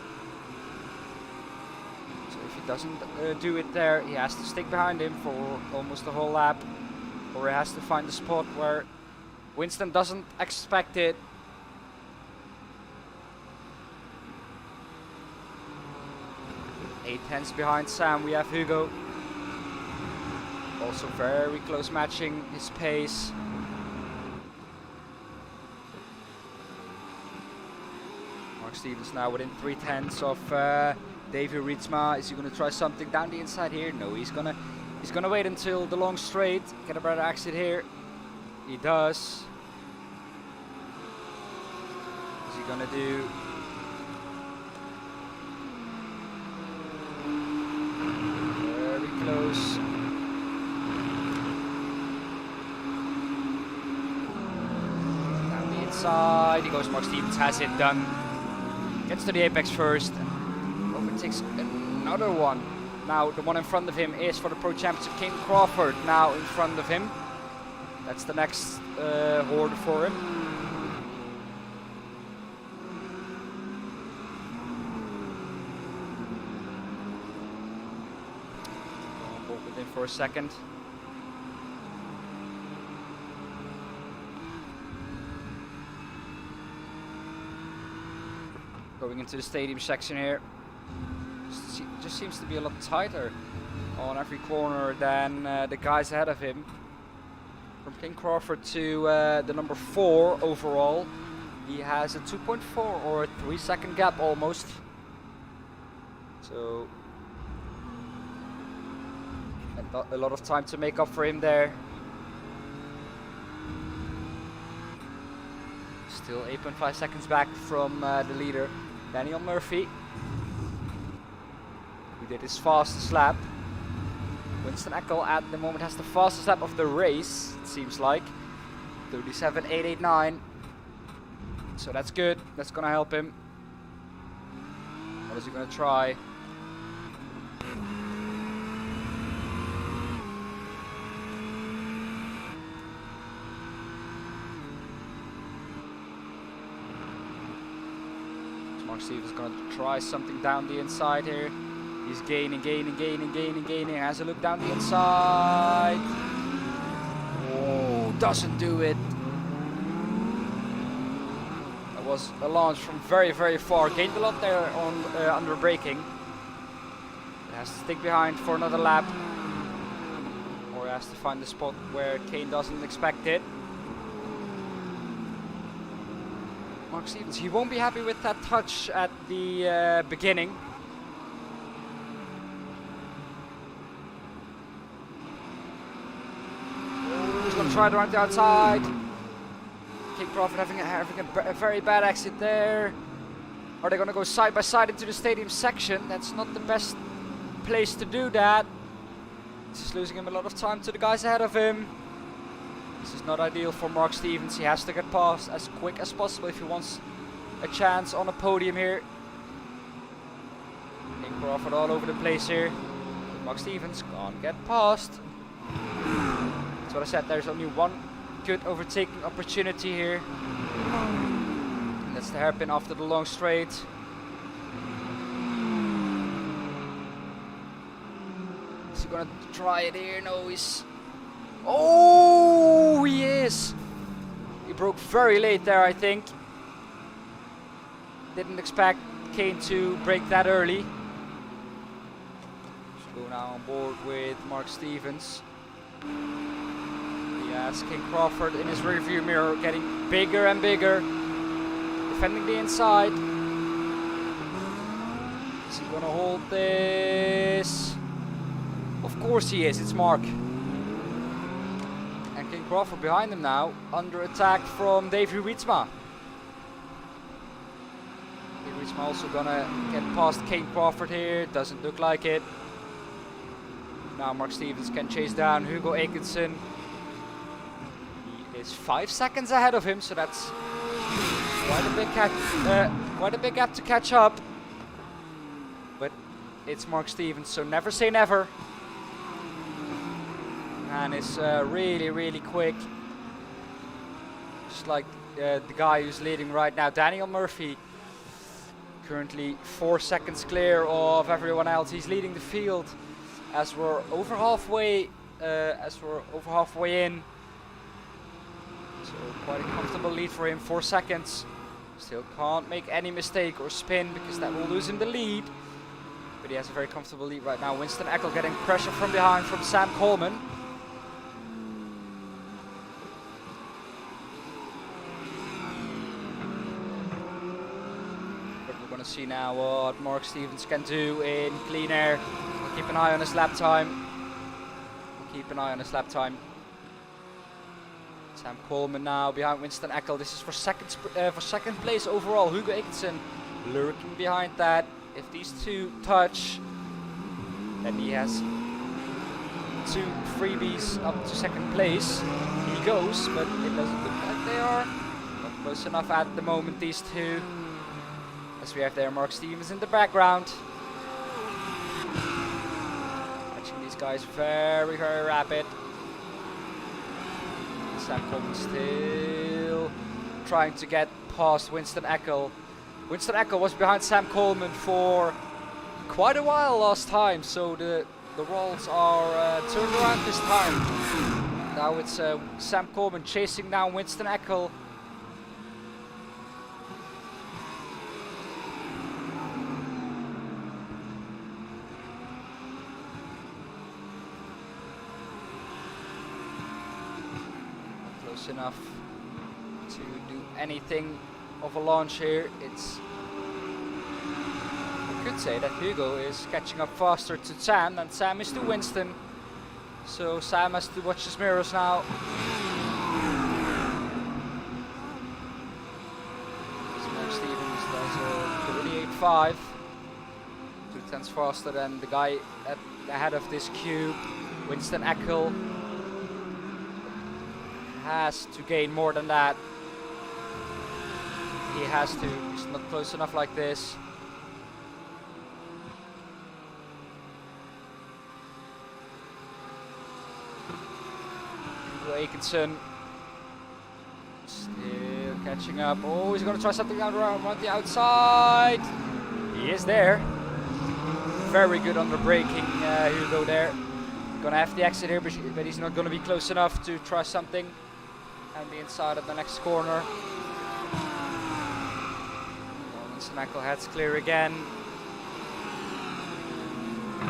So if he doesn't do it there, he has to stick behind him for almost the whole lap, or he has to find a spot where Winston doesn't expect it. 8/10 behind Sam, we have Hugo. Also very close matching his pace. Mark Stevens now within 3/10 of Davy Rietsma. Is he gonna try something down the inside here? No, he's gonna wait until the long straight, get a better exit here. He does. Is he gonna do? close. Down the inside, he goes. Mark Stevens has it done. Gets to the apex first. Overtakes another one. Now the one in front of him is for the Pro Championship, King Crawford. Now in front of him. That's the next horde for him. Hold it in for a second. Going into the stadium section here. Just seems to be a lot tighter on every corner than the guys ahead of him. From King Crawford to the number 4 overall, he has a 2.4 or a 3-second gap almost. So a lot of time to make up for him there. Still 8.5 seconds back from the leader, Daniel Murphy, who did his fastest lap. Winston Eckel at the moment has the fastest lap of the race, it seems like. 37.889. So that's good. That's gonna help him. What is he gonna try? Mark Stevens gonna try something down the inside here. He's gaining. Has a look down the inside. Oh, doesn't do it. That was a launch from very, very far. Gained a lot there on under braking. It has to stick behind for another lap. Or he has to find the spot where Kane doesn't expect it. Mark Stevens, he won't be happy with that touch at the beginning. He's going to try it around the outside. King Crawford having a very bad exit there. Are they going to go side by side into the stadium section? That's not the best place to do that. This is losing him a lot of time to the guys ahead of him. This is not ideal for Mark Stevens. He has to get past as quick as possible if he wants a chance on a podium here. King Crawford all over the place here. Mark Stevens can't get past. That's what I said, there's only one good overtaking opportunity here. And that's the hairpin after the long straight. Is he gonna try it here? No, he's... Oh, he is! He broke very late there, I think. Didn't expect Kane to break that early. Let's go now on board with Mark Stevens. He has King Crawford in his rearview mirror, getting bigger and bigger. Defending the inside. Is he gonna hold this? Of course he is, it's Mark. And King Crawford behind him now, under attack from Davey Rietsma. Davey Rietsma also gonna get past King Crawford here, doesn't look like it. Now Mark Stevens can chase down Hugo Ekensen. He is 5 seconds ahead of him, so that's quite a big gap to catch up. But it's Mark Stevens, so never say never. And it's really, really quick. Just like the guy who's leading right now, Daniel Murphy. Currently 4 seconds clear of everyone else. He's leading the field as we're over halfway. In. So quite a comfortable lead for him. 4 seconds. Still can't make any mistake or spin because that will lose him the lead. But he has a very comfortable lead right now. Winston Eckel getting pressure from behind from Sam Coleman. See now what Mark Stevens can do in clean air. We'll keep an eye on his lap time. Sam Coleman now behind Winston Eckel. This is for second place overall. Hugo Ekensen lurking behind that. If these two touch, then he has 2 freebies up to second place. He goes, but it doesn't look like they are not close enough at the moment, these two. As we have there Mark Stevens in the background. Catching these guys very, very rapid. Sam Coleman still trying to get past Winston Eckel. Winston Eckel was behind Sam Coleman for quite a while last time, so the roles are turned around this time. Now it's Sam Coleman chasing down Winston Eckel. Not close enough to do anything of a launch here. It's, I could say that Hugo is catching up faster to Sam than Sam is to Winston. So Sam has to watch his mirrors now. Mark Stevens does a 38.5. 2/10 faster than the guy ahead of this cube. Winston Eckel has to gain more than that. He has to. He's not close enough like this. Akinson still catching up. Oh, he's going to try something out around on the outside. He is there. Very good under braking, Hugo there. Going to have the exit here, but he's not going to be close enough to try something and the inside of the next corner. Winston Eckel heads clear again. We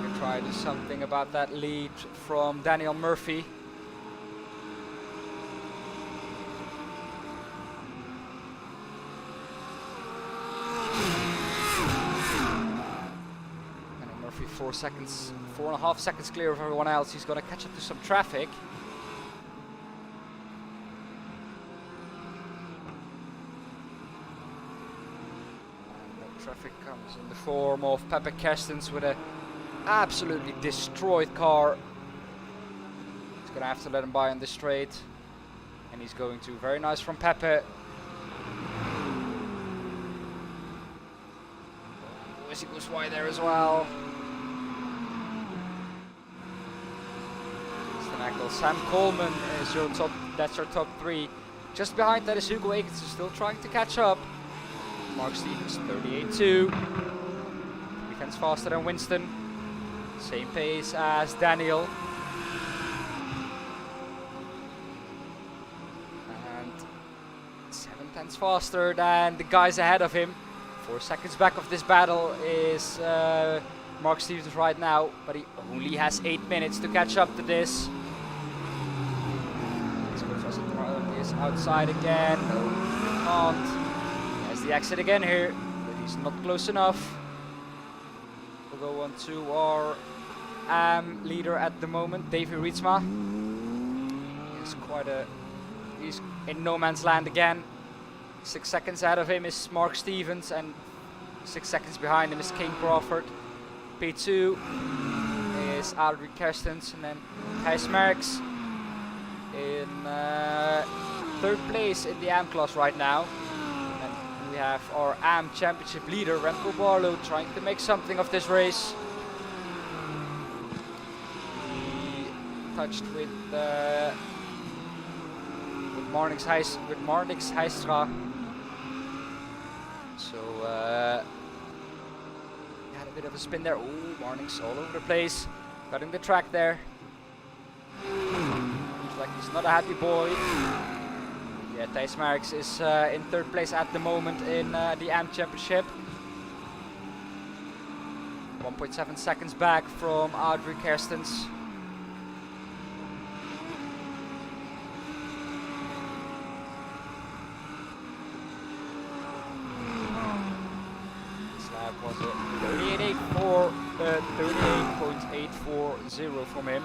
can try to do something about that lead from Daniel Murphy. Daniel Murphy 4.5 seconds clear of everyone else. He's going to catch up to some traffic. Traffic comes in the form of Pepe Kerstens with an absolutely destroyed car. He's going to have to let him by on the straight. And he's going to. Very nice from Pepe. Oh, he goes wide there as well. Sam Coleman is your top. That's your top 3. Just behind that is Hugo Akinson, still trying to catch up. Mark Stevens 38.2. Defense faster than Winston. Same pace as Daniel. And 7/10 faster than the guys ahead of him. 4 seconds back of this battle is Mark Stevens right now, but he only has 8 minutes to catch up to this. He's going to try something around this outside again. No, he can't. The exit again here, but he's not close enough. We'll go on to our leader at the moment, Davy Rietsma. He's in no man's land again. 6 seconds ahead of him is Mark Stevens, and 6 seconds behind him is Kane Crawford. P2 is Adrian Kerstens, and then Gijs Merks in 3rd place in the AM class right now. We have our AM championship leader, Remco Barlow, trying to make something of this race. He touched with Marnix Heistra. So he had a bit of a spin there. Oh, Marnix all over the place, cutting the track there. Looks like he's not a happy boy. Yeah, Thijs Marks is in 3rd place at the moment in the AM Championship. 1.7 seconds back from Audrey Kerstens. This lap was a 38.840 from him.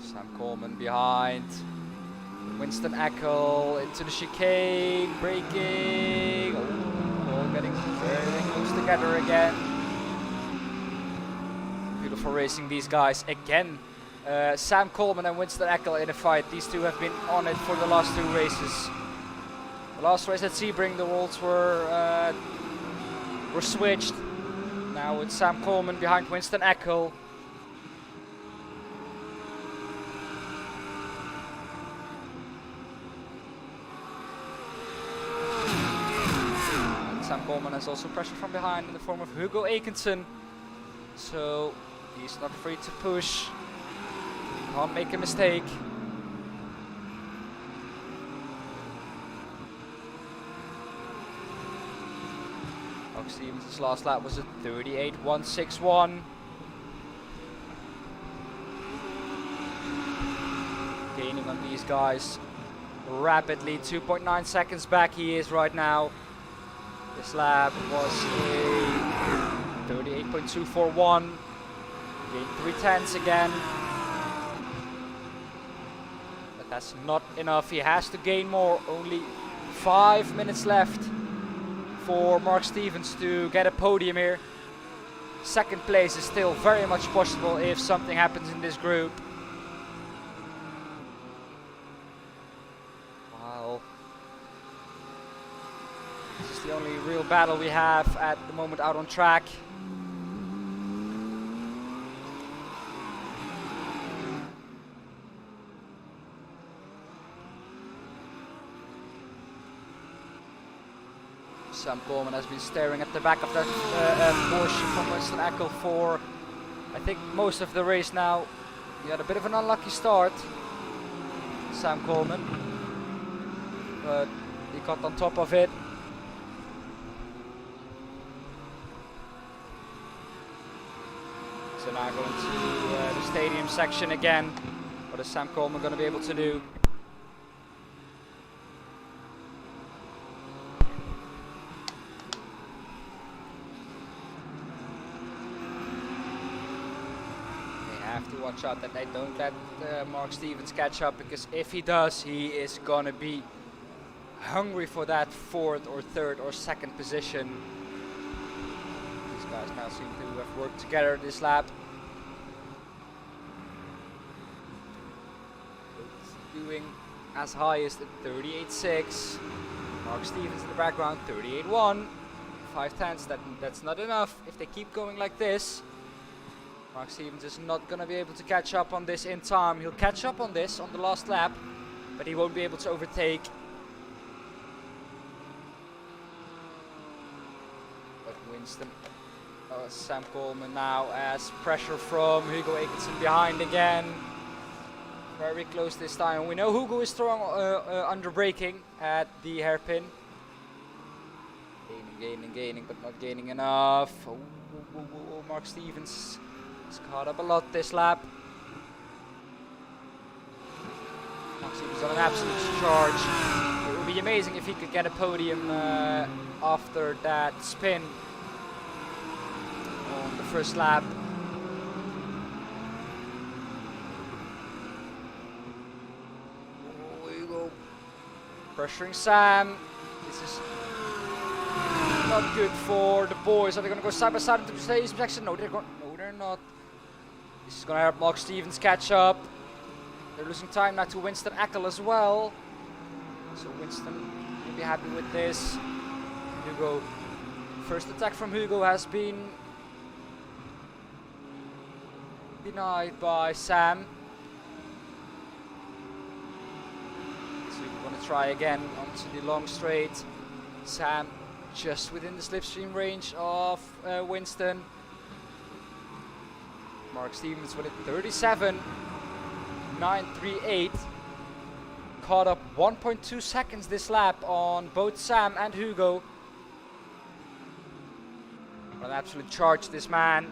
Sam Coleman behind. Winston Eckel into the chicane, braking. Oh, getting very close close together again. Beautiful racing, these guys again. Sam Coleman and Winston Eckel in a fight. These two have been on it for the last 2 races. The last race at Sebring, the roles were switched. Now it's Sam Coleman behind Winston Eckel. And Sam Coleman has also pressure from behind in the form of Hugo Akenson. So he's not free to push. Can't make a mistake. Mark Stevens' last lap was a 38.161. Gaining on these guys rapidly. 2.9 seconds back he is right now. This lap was a 38.241. Gained 3/10 again. But that's not enough. He has to gain more. Only 5 minutes left for Mark Stevens to get a podium here. Second place is still very much possible if something happens in this group. Wow. This is the only real battle we have at the moment out on track. Sam Coleman has been staring at the back of that Porsche from Winston Eckel for, I think, most of the race now. He had a bit of an unlucky start, Sam Coleman, but he got on top of it. So now going to the stadium section again. What is Sam Coleman going to be able to do? Have to watch out that they don't let Mark Stevens catch up, because if he does, he is gonna be hungry for that 4th or 3rd or 2nd position. These guys now seem to have worked together this lap. Doing as high as the 38.6. Mark Stevens in the background, 38.1. 5/10. That's not enough if they keep going like this. Mark Stevens is not going to be able to catch up on this in time. He'll catch up on this on the last lap, but he won't be able to overtake. But Winston, Sam Coleman now has pressure from Hugo Akenson behind again. Very close this time. We know Hugo is strong under braking at the hairpin. Gaining, but not gaining enough. Mark Stevens has caught up a lot this lap. Mark Stevens on an absolute charge. It would be amazing if he could get a podium after that spin on the first lap. Hugo pressuring Sam. This is not good for the boys. Are they going to go side by side into the stage section? No, they're not. This is going to help Mark Stevens catch up. They're losing time now to Winston Eckel as well. So Winston will be happy with this. Hugo, first attack from Hugo has been denied by Sam. So we're going to try again onto the long straight. Sam just within the slipstream range of Winston. Mark Stevens with it 37.938. Caught up 1.2 seconds this lap on both Sam and Hugo. An absolute charge, this man.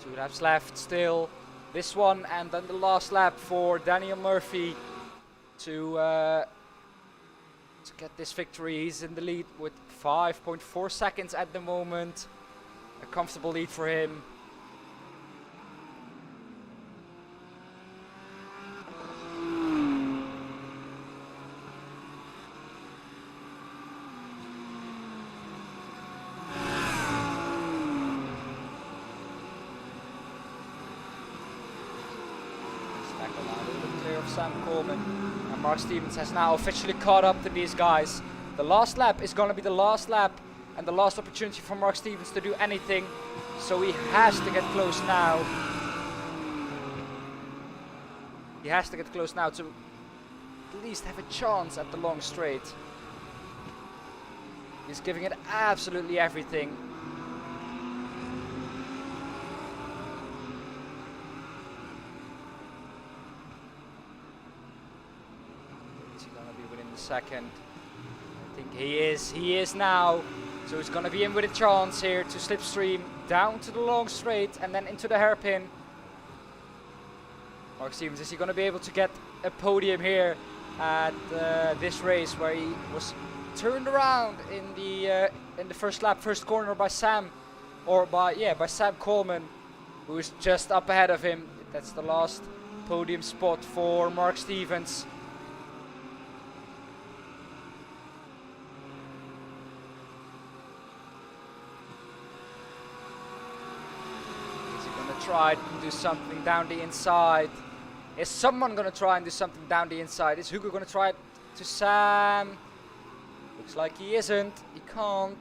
Two laps left still. This one and then the last lap for Daniel Murphy to get this victory. He's in the lead with 5.4 seconds at the moment. A comfortable lead for him. Sam Coleman. And Mark Stevens has now officially caught up to these guys. The last lap is going to be the last lap and the last opportunity for Mark Stevens to do anything. So he has to get close now. He has to get close now to at least have a chance at the long straight. He's giving it absolutely everything. Is he gonna be within the second? I think he is now. So he's gonna be in with a chance here to slipstream down to the long straight and then into the hairpin. Mark Stevens, is he gonna be able to get a podium here at this race where he was turned around in the first lap, first corner by Sam Coleman, who is just up ahead of him. That's the last podium spot for Mark Stevens. Is he gonna try and do something down the inside? Is someone gonna try and do something down the inside? Is Hugo gonna try it to Sam? Looks like he isn't. He can't.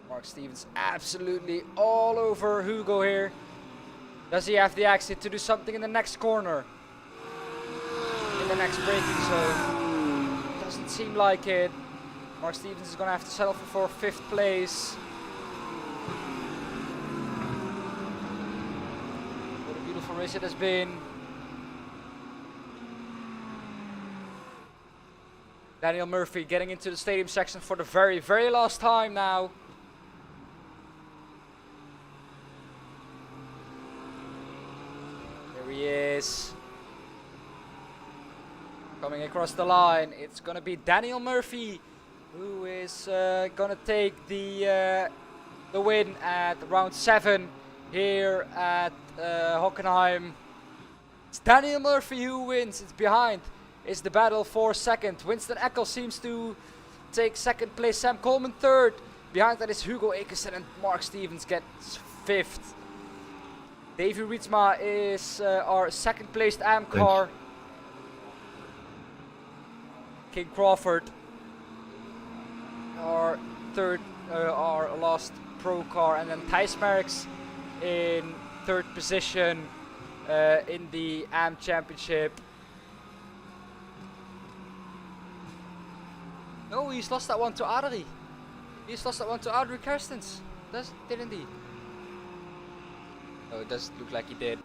Mark Stevens absolutely all over Hugo here. Does he have the exit to do something in the next corner? In the next braking zone? Doesn't seem like it. Mark Stevens is gonna have to settle for 5th place. What a beautiful race it has been. Daniel Murphy getting into the stadium section for the very, very last time now. There he is. Coming across the line. It's going to be Daniel Murphy who is going to take the win at round 7 here at Hockenheim. It's Daniel Murphy who wins. It's behind. Is the battle for second. Winston Eckel seems to take 2nd place. Sam Coleman 3rd. Behind that is Hugo Akersen and Mark Stevens gets 5th. Davy Rietsma is our 2nd placed AM car. King Crawford, our 3rd, our last pro car, and then Thijs Merckx in 3rd position in the AM Championship. No, he's lost that one to Adri. He's lost that one to Adri Kerstens. Didn't he? Oh, it does look like he did.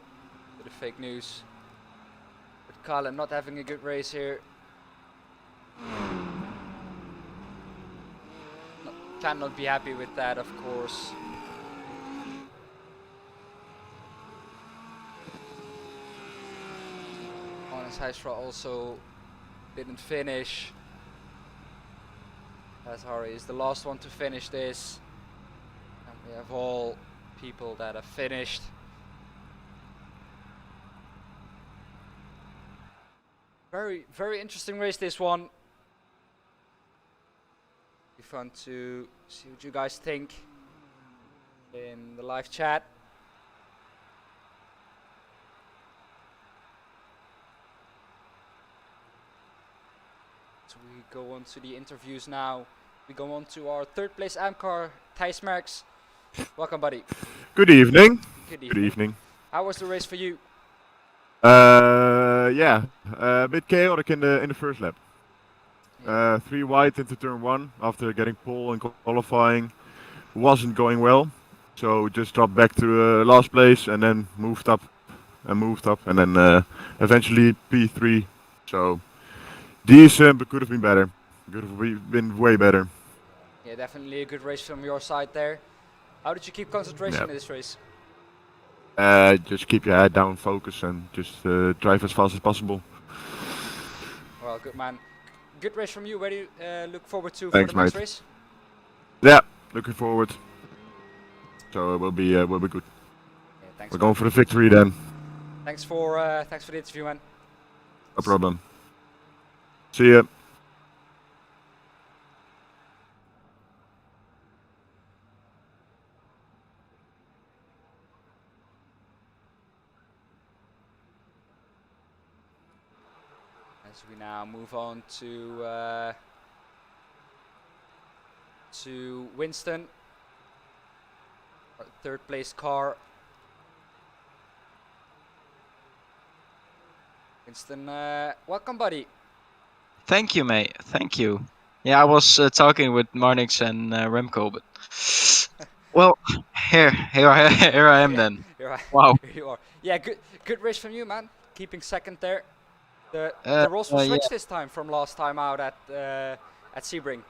Bit of fake news. But Carlin not having a good race here. Cannot be happy with that, of course. Hannes Heijstra also didn't finish. As Harry is the last one to finish this. And we have all people that have finished. Very, very interesting race, this one. Be fun to see what you guys think in the live chat. So we go on to the interviews now. We go on to our 3rd place AM car, Thijs Merckx. Welcome, buddy. Good evening. Good Good evening. How was the race for you? Yeah, a bit chaotic in the first lap. 3 wide into turn 1 after getting pole and qualifying. Wasn't going well, so just dropped back to last place and then moved up and then eventually P3. So decent, but could have been better. Could have been way better. Yeah, definitely a good race from your side there. How did you keep concentration in this race? Just keep your head down, focus, and just drive as fast as possible. Well, good man. Good race from you. Where do you look forward to Thanks, for the next mate. race? Yeah, looking forward. So it will be good. Yeah, thanks. We're going for the victory then. Thanks for the interview, man. No problem. See ya. As we now move on to Winston, our third place car. Winston, welcome, buddy. Thank you, mate. Thank you. Yeah, I was talking with Marnix and Remco, but well, here I am then. Here Wow. you are. Yeah, good race from you, man. Keeping second there. The roles were switched this time from last time out at Sebring.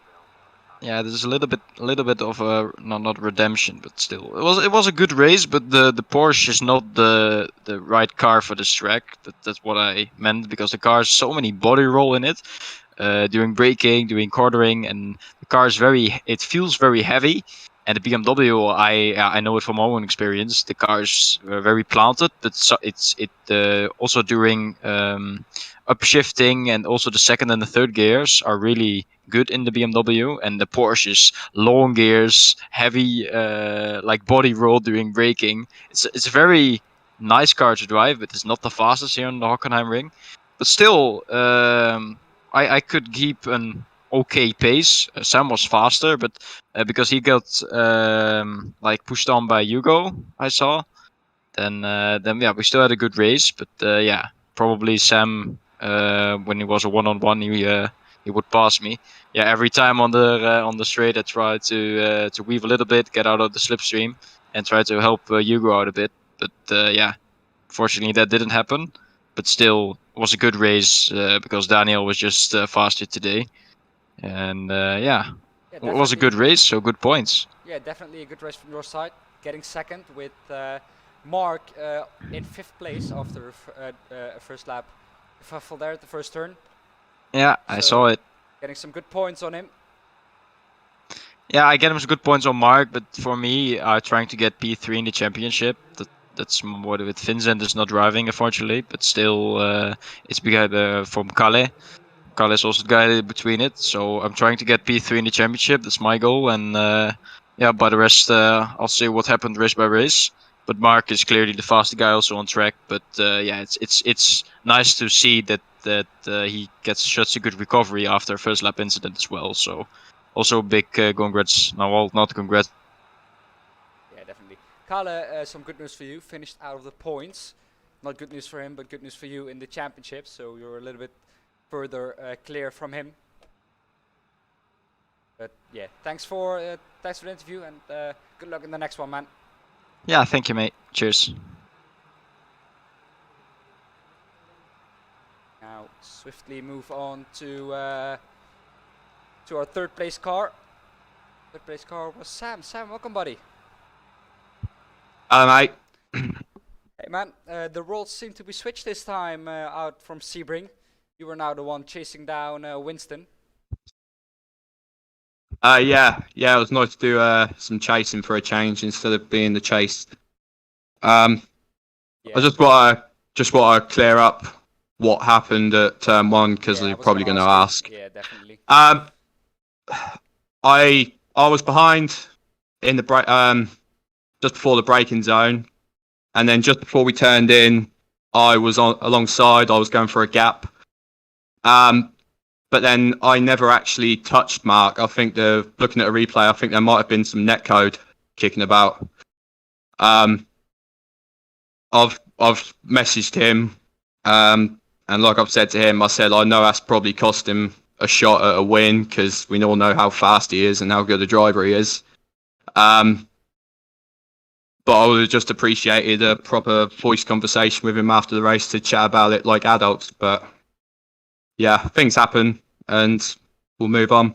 Yeah, there's a little bit of a not redemption, but still, it was a good race. But the Porsche is not the right car for this track. That's what I meant, because the car has so many body roll in it, during braking, doing quartering, and the car is it feels very heavy. And the BMW, I know it from my own experience. The cars were very planted, but also during upshifting, and also the second and the third gears are really good in the BMW, and the Porsche's long gears, heavy like body roll during braking. It's a very nice car to drive, but it's not the fastest here on the Hockenheim ring. But still, I could keep an okay pace. Sam was faster, but because he got like pushed on by Hugo, I saw. Then yeah, we still had a good race, but yeah, probably Sam when he was a one-on-one, he would pass me. Yeah, every time on the straight, I tried to weave a little bit, get out of the slipstream, and try to help Hugo out a bit. But yeah, fortunately that didn't happen. But still, it was a good race because Daniel was just faster today. And yeah, it was a good race, so good points. Yeah, definitely a good race from your side. Getting second with Mark in 5th place after a first lap. Fuffle there at the first turn. Yeah, so I saw it. Getting some good points on him. Yeah, I get him some good points on Mark, but for me, trying to get P3 in the championship. That's what with Vincent is not driving, unfortunately, but still, it's from Calais. Calais is also the guy between it, so I'm trying to get P3 in the championship. That's my goal, and yeah, by the rest, I'll see what happened race by race. But Mark is clearly the fastest guy also on track. But yeah, it's nice to see that he gets such a good recovery after a first lap incident as well. So also big congrats. No, well, not congrats. Yeah, definitely. Kale, some good news for you. Finished out of the points. Not good news for him, but good news for you in the championship. So you're a little bit further clear from him. But yeah, thanks for the interview, and good luck in the next one, man. Yeah, thank you, mate. Cheers. Now swiftly move on to our third place car. Third place car was Sam. Sam, welcome, buddy. Hello, mate. Hey, man. The roles seem to be switched this time out from Sebring. You were now the one chasing down Winston. Yeah, it was nice to do some chasing for a change instead of being the chased. Yeah. I just want to clear up what happened at turn 1, because they're probably going to ask. Yeah, definitely. I was behind in the just before the braking zone, and then just before we turned in, I was alongside. I was going for a gap. But then I never actually touched Mark. I think looking at a replay, I think there might have been some netcode kicking about. I've messaged him, and like I've said to him, I said I know that's probably cost him a shot at a win, because we all know how fast he is and how good a driver he is. But I would have just appreciated a proper voice conversation with him after the race to chat about it like adults. But yeah, things happen, and we'll move on.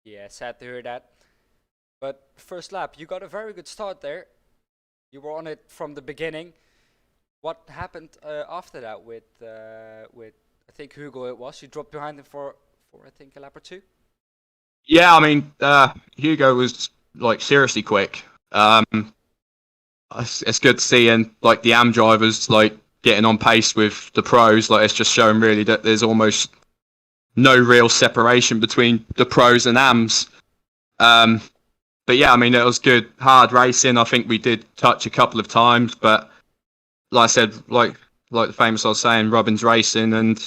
Yeah, sad to hear that. But first lap, you got a very good start there. You were on it from the beginning. What happened after that with I think Hugo it was? You dropped behind him for I think a lap or 2? Yeah, I mean, Hugo was like seriously quick. It's good to see, and like the AM drivers like getting on pace with the pros. Like, it's just showing really that there's almost no real separation between the pros and AMs. But yeah, I mean, it was good, hard racing. I think we did touch a couple of times, but like I said, like the famous I was saying, Robin's racing, and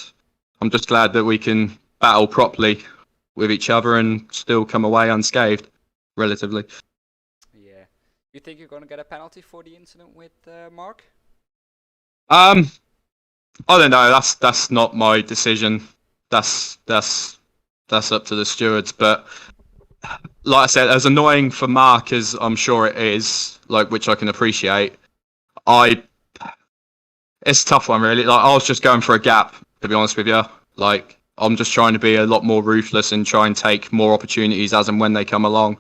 I'm just glad that we can battle properly with each other and still come away unscathed, relatively. Yeah. You think you're gonna get a penalty for the incident with Mark? I don't know. That's not my decision. That's up to the stewards. But like I said, as annoying for Mark as I'm sure it is, like which I can appreciate, it's a tough one really. Like I was just going for a gap, to be honest with you. Like I'm just trying to be a lot more ruthless and try and take more opportunities as and when they come along.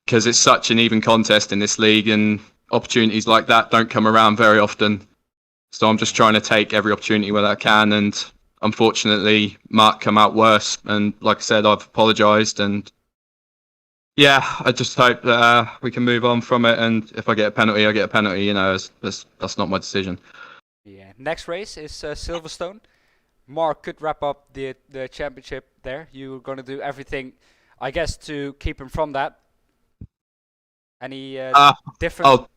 Because it's such an even contest in this league, and opportunities like that don't come around very often. So I'm just trying to take every opportunity where I can, and unfortunately, Mark come out worse. And like I said, I've apologised, and yeah, I just hope that we can move on from it. And if I get a penalty, I get a penalty. You know, that's not my decision. Yeah. Next race is Silverstone. Mark could wrap up the championship there. You're gonna do everything, I guess, to keep him from that. Any different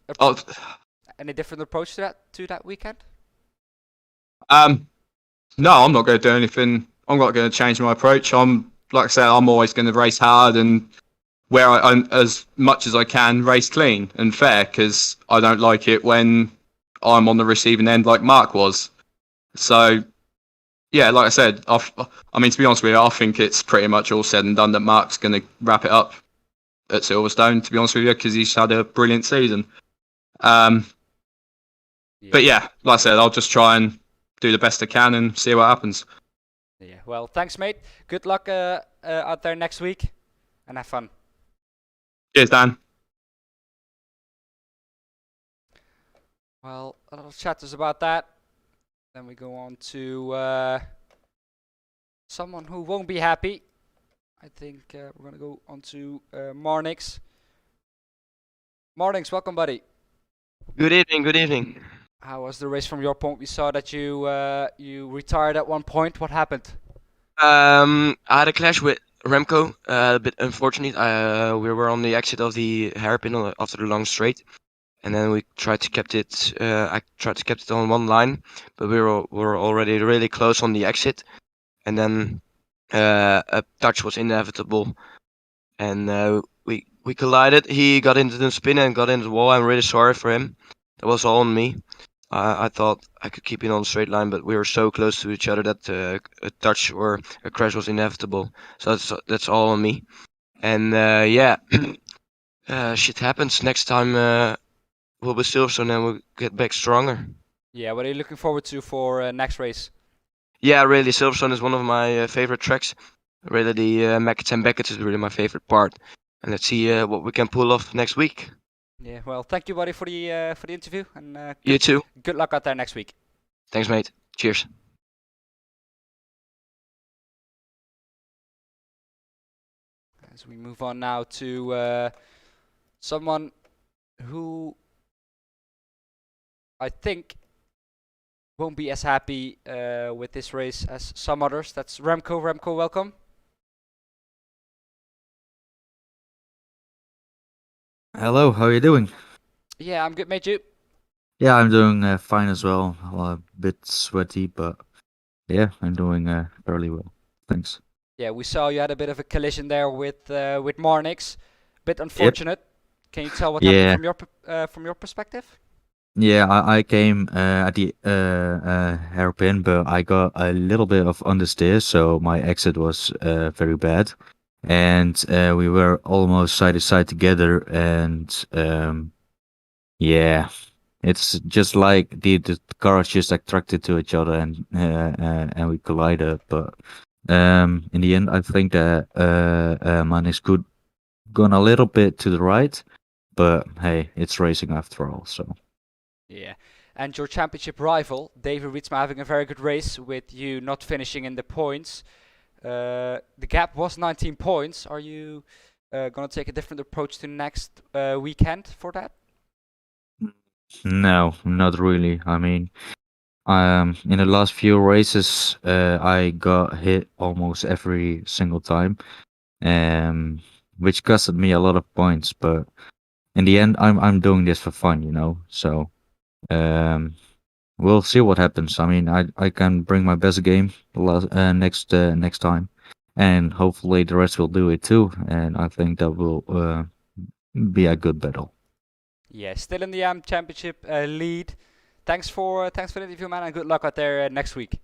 any different approach to that weekend? No, I'm not going to do anything. I'm not going to change my approach. Like I said, I'm always going to race hard and where I as much as I can race clean and fair, because I don't like it when I'm on the receiving end like Mark was. So yeah, like I said, I mean, to be honest with you, I think it's pretty much all said and done that Mark's going to wrap it up at Silverstone, to be honest with you, because he's had a brilliant season. But yeah, like I said, I'll just try and do the best I can and see what happens. Yeah. Well, thanks, mate. Good luck out there next week, and have fun. Cheers, Dan. Well, a little chatters about that. Then we go on to someone who won't be happy. I think we're gonna go on to Marnix. Marnix, welcome, buddy. Good evening, good evening. How was the race from your point? We saw that you retired at one point. What happened? I had a clash with Remco, a bit unfortunate. We were on the exit of the hairpin after the long straight, and then we tried to kept it. I tried to kept it on one line, but we were already really close on the exit, and then a touch was inevitable, and we collided. He got into the spin and got into the wall. I'm really sorry for him. That was all on me. I thought I could keep it on the straight line, but we were so close to each other that a touch or a crash was inevitable. So that's all on me. And yeah, shit happens. Next time we'll be Silverstone and we'll get back stronger. Yeah, what are you looking forward to for next race? Yeah, really, Silverstone is one of my favorite tracks. Really, the Mac 10 Beckett is really my favorite part. And let's see what we can pull off next week. Yeah, well, thank you, buddy, for the interview, and You too. good luck out there next week. Thanks, mate. Cheers. As we move on now to someone who I think won't be as happy with this race as some others. That's Remco. Remco, welcome. Hello, how are you doing? Yeah, I'm good, mate. You? Yeah, I'm doing fine as well. A bit sweaty, but yeah, I'm doing fairly well. Thanks. Yeah, we saw you had a bit of a collision there with Marnix. Bit unfortunate. Can you tell what happened from your perspective? Yeah, I came at the hairpin, but I got a little bit of understeer, so my exit was very bad. And we were almost side to side together, and yeah, it's just like the cars just attracted to each other, and we collided. But in the end, I think that Manis could gone a little bit to the right, but hey, it's racing after all. So yeah, and your championship rival David Rietsma having a very good race with you not finishing in the points. The gap was 19 points. Are you gonna take a different approach to next weekend for that? no, not really. I mean, in the last few races, I got hit almost every single time, which costed me a lot of points. But in the end, I'm doing this for fun, you know. So we'll see what happens. I mean, I can bring my best game next time, and hopefully the rest will do it too. And I think that will be a good battle. Yeah, still in the championship lead. Thanks for the interview, man, and good luck out there next week.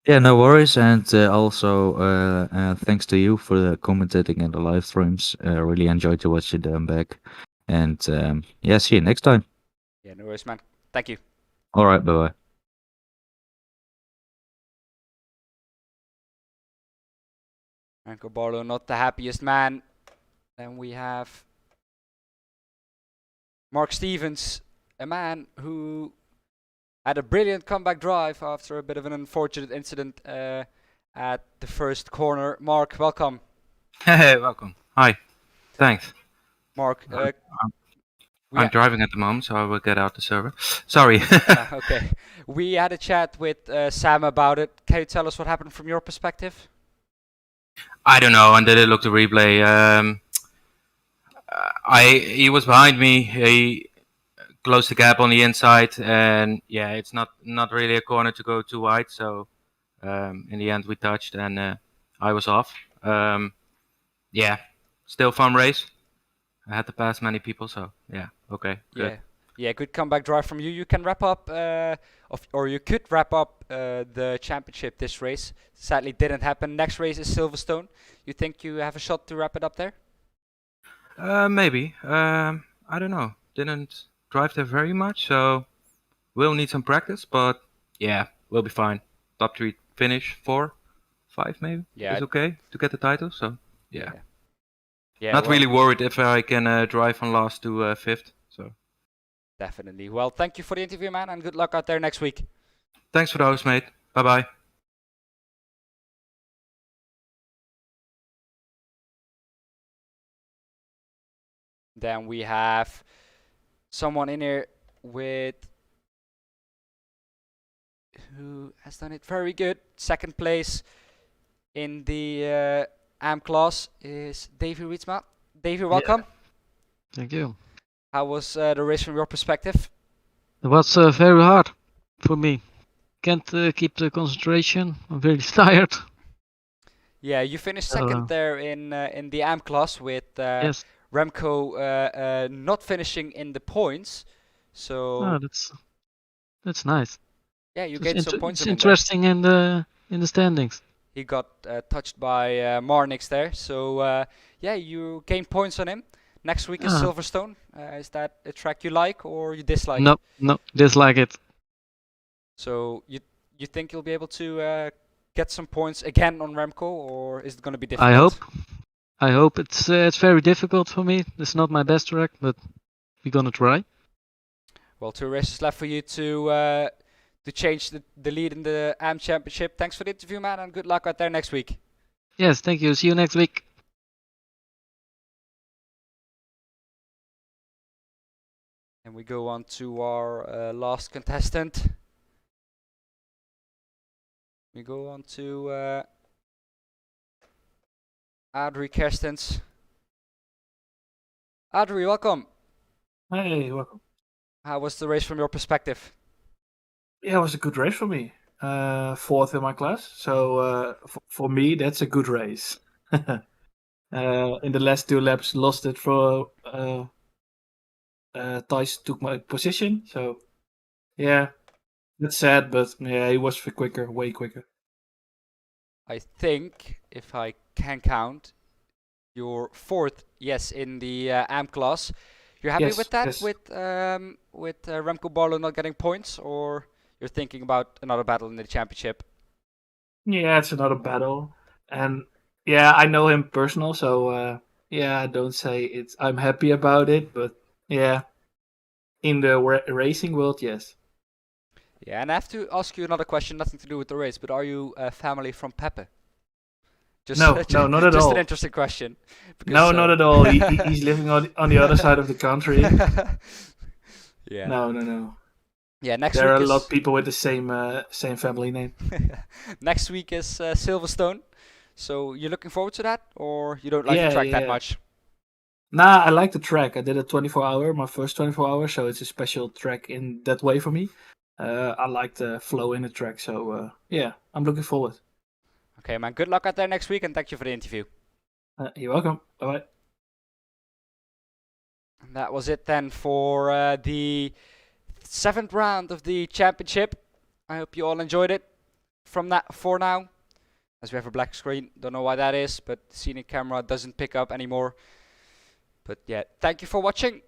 Yeah, no worries, and also thanks to you for the commentating and the live streams. Really enjoyed to watch them back, and yeah, see you next time. Yeah, no worries, man. Thank you. All right, bye bye. Remco Barlow, not the happiest man. Then we have Mark Stevens, a man who had a brilliant comeback drive after a bit of an unfortunate incident at the first corner. Mark, welcome. Hey, welcome. Hi. Thanks. Mark, I'm driving at the moment, so I will get out the server. Sorry. okay. We had a chat with Sam about it. Can you tell us what happened from your perspective? I don't know. And did I look the replay? He was behind me. He closed the gap on the inside, and yeah, it's not really a corner to go too wide. So in the end, we touched, and I was off. Yeah, still fun race. I had to pass many people, so yeah, okay, good. Yeah, good comeback drive from you. You can wrap up, or you could wrap up the championship this race. Sadly, didn't happen. Next race is Silverstone. You think you have a shot to wrap it up there? Maybe. I don't know. Didn't drive there very much, so we'll need some practice. But yeah, we'll be fine. Top 3 finish, 4, 5 maybe. Yeah, it's okay to get the title. So yeah. Yeah, not really worried if I can drive from last to 5th. So definitely. Well, thank you for the interview, man, and good luck out there next week. Thanks for the host, mate. Bye bye. Then we have someone in here with who has done it very good. Second place in the AM class is Davy Rietsma. Davy, welcome. Yeah. Thank you. How was the race from your perspective? It was very hard for me. Can't keep the concentration. I'm very tired. Yeah, you finished second there in the AM class with yes. Remco not finishing in the points. So that's nice. Yeah, you gained some points. It's interesting in the standings. He got touched by Marnix there, so yeah, you gained points on him. Next week is Silverstone. Is that a track you like or you dislike? No, dislike it. So you think you'll be able to get some points again on Remco, or is it going to be difficult? I hope it's very difficult for me. It's not my best track, but we're gonna try. Well, 2 races left for you to change the lead in the AM Championship. Thanks for the interview, man, and good luck out there next week. Yes, thank you. See you next week. And we go on to our last contestant. We go on to Adri Kerstens. Adri, welcome. Hey, welcome. How was the race from your perspective? Yeah, it was a good race for me. 4th in my class. So for me, that's a good race. In the last 2 laps, lost it for Thijs took my position. So yeah, that's sad, but yeah, he was quicker, way quicker. I think, if I can count, you're 4th, yes, in the AM class. You're happy with that, yes. with Remco Barlow not getting points, or you're thinking about another battle in the championship? Yeah, it's another battle, and yeah, I know him personal, so yeah, I don't say I'm happy about it, but yeah, in the racing world, yes. Yeah, and I have to ask you another question, nothing to do with the race, but are you family from Pepe? No, not at all. Just an interesting question. No, not at all. He's living on the other side of the country. Yeah. No. Yeah, next there week are a lot of people with the same family name. Next week is Silverstone. So you're looking forward to that, or you don't like the track that much? Nah, I like the track. I did a 24-hour, my first 24 hours, so it's a special track in that way for me. I like the flow in the track. So yeah, I'm looking forward. Okay, man. Good luck out there next week, and thank you for the interview. You're welcome. Bye bye. And that was it then for the 7th round of the championship. I hope you all enjoyed it. From that for now, as we have a black screen, don't know why that is, but the scenic camera doesn't pick up anymore. But yeah, thank you for watching.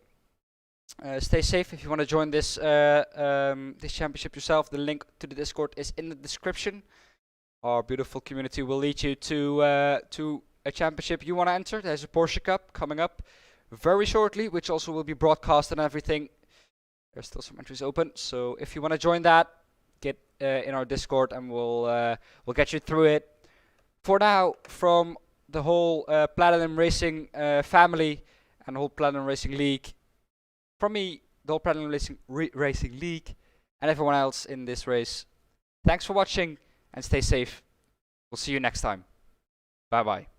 Stay safe. If you want to join this this championship yourself, the link to the Discord is in the description. Our beautiful community will lead you to a championship you want to enter. There's a Porsche Cup coming up very shortly, which also will be broadcast and everything. There's still some entries open, so if you want to join that, get in our Discord and we'll get you through it. For now, from the whole Platinum Racing family and the whole Platinum Racing League, from me, the whole Platinum Racing League, and everyone else in this race, thanks for watching and stay safe. We'll see you next time. Bye bye.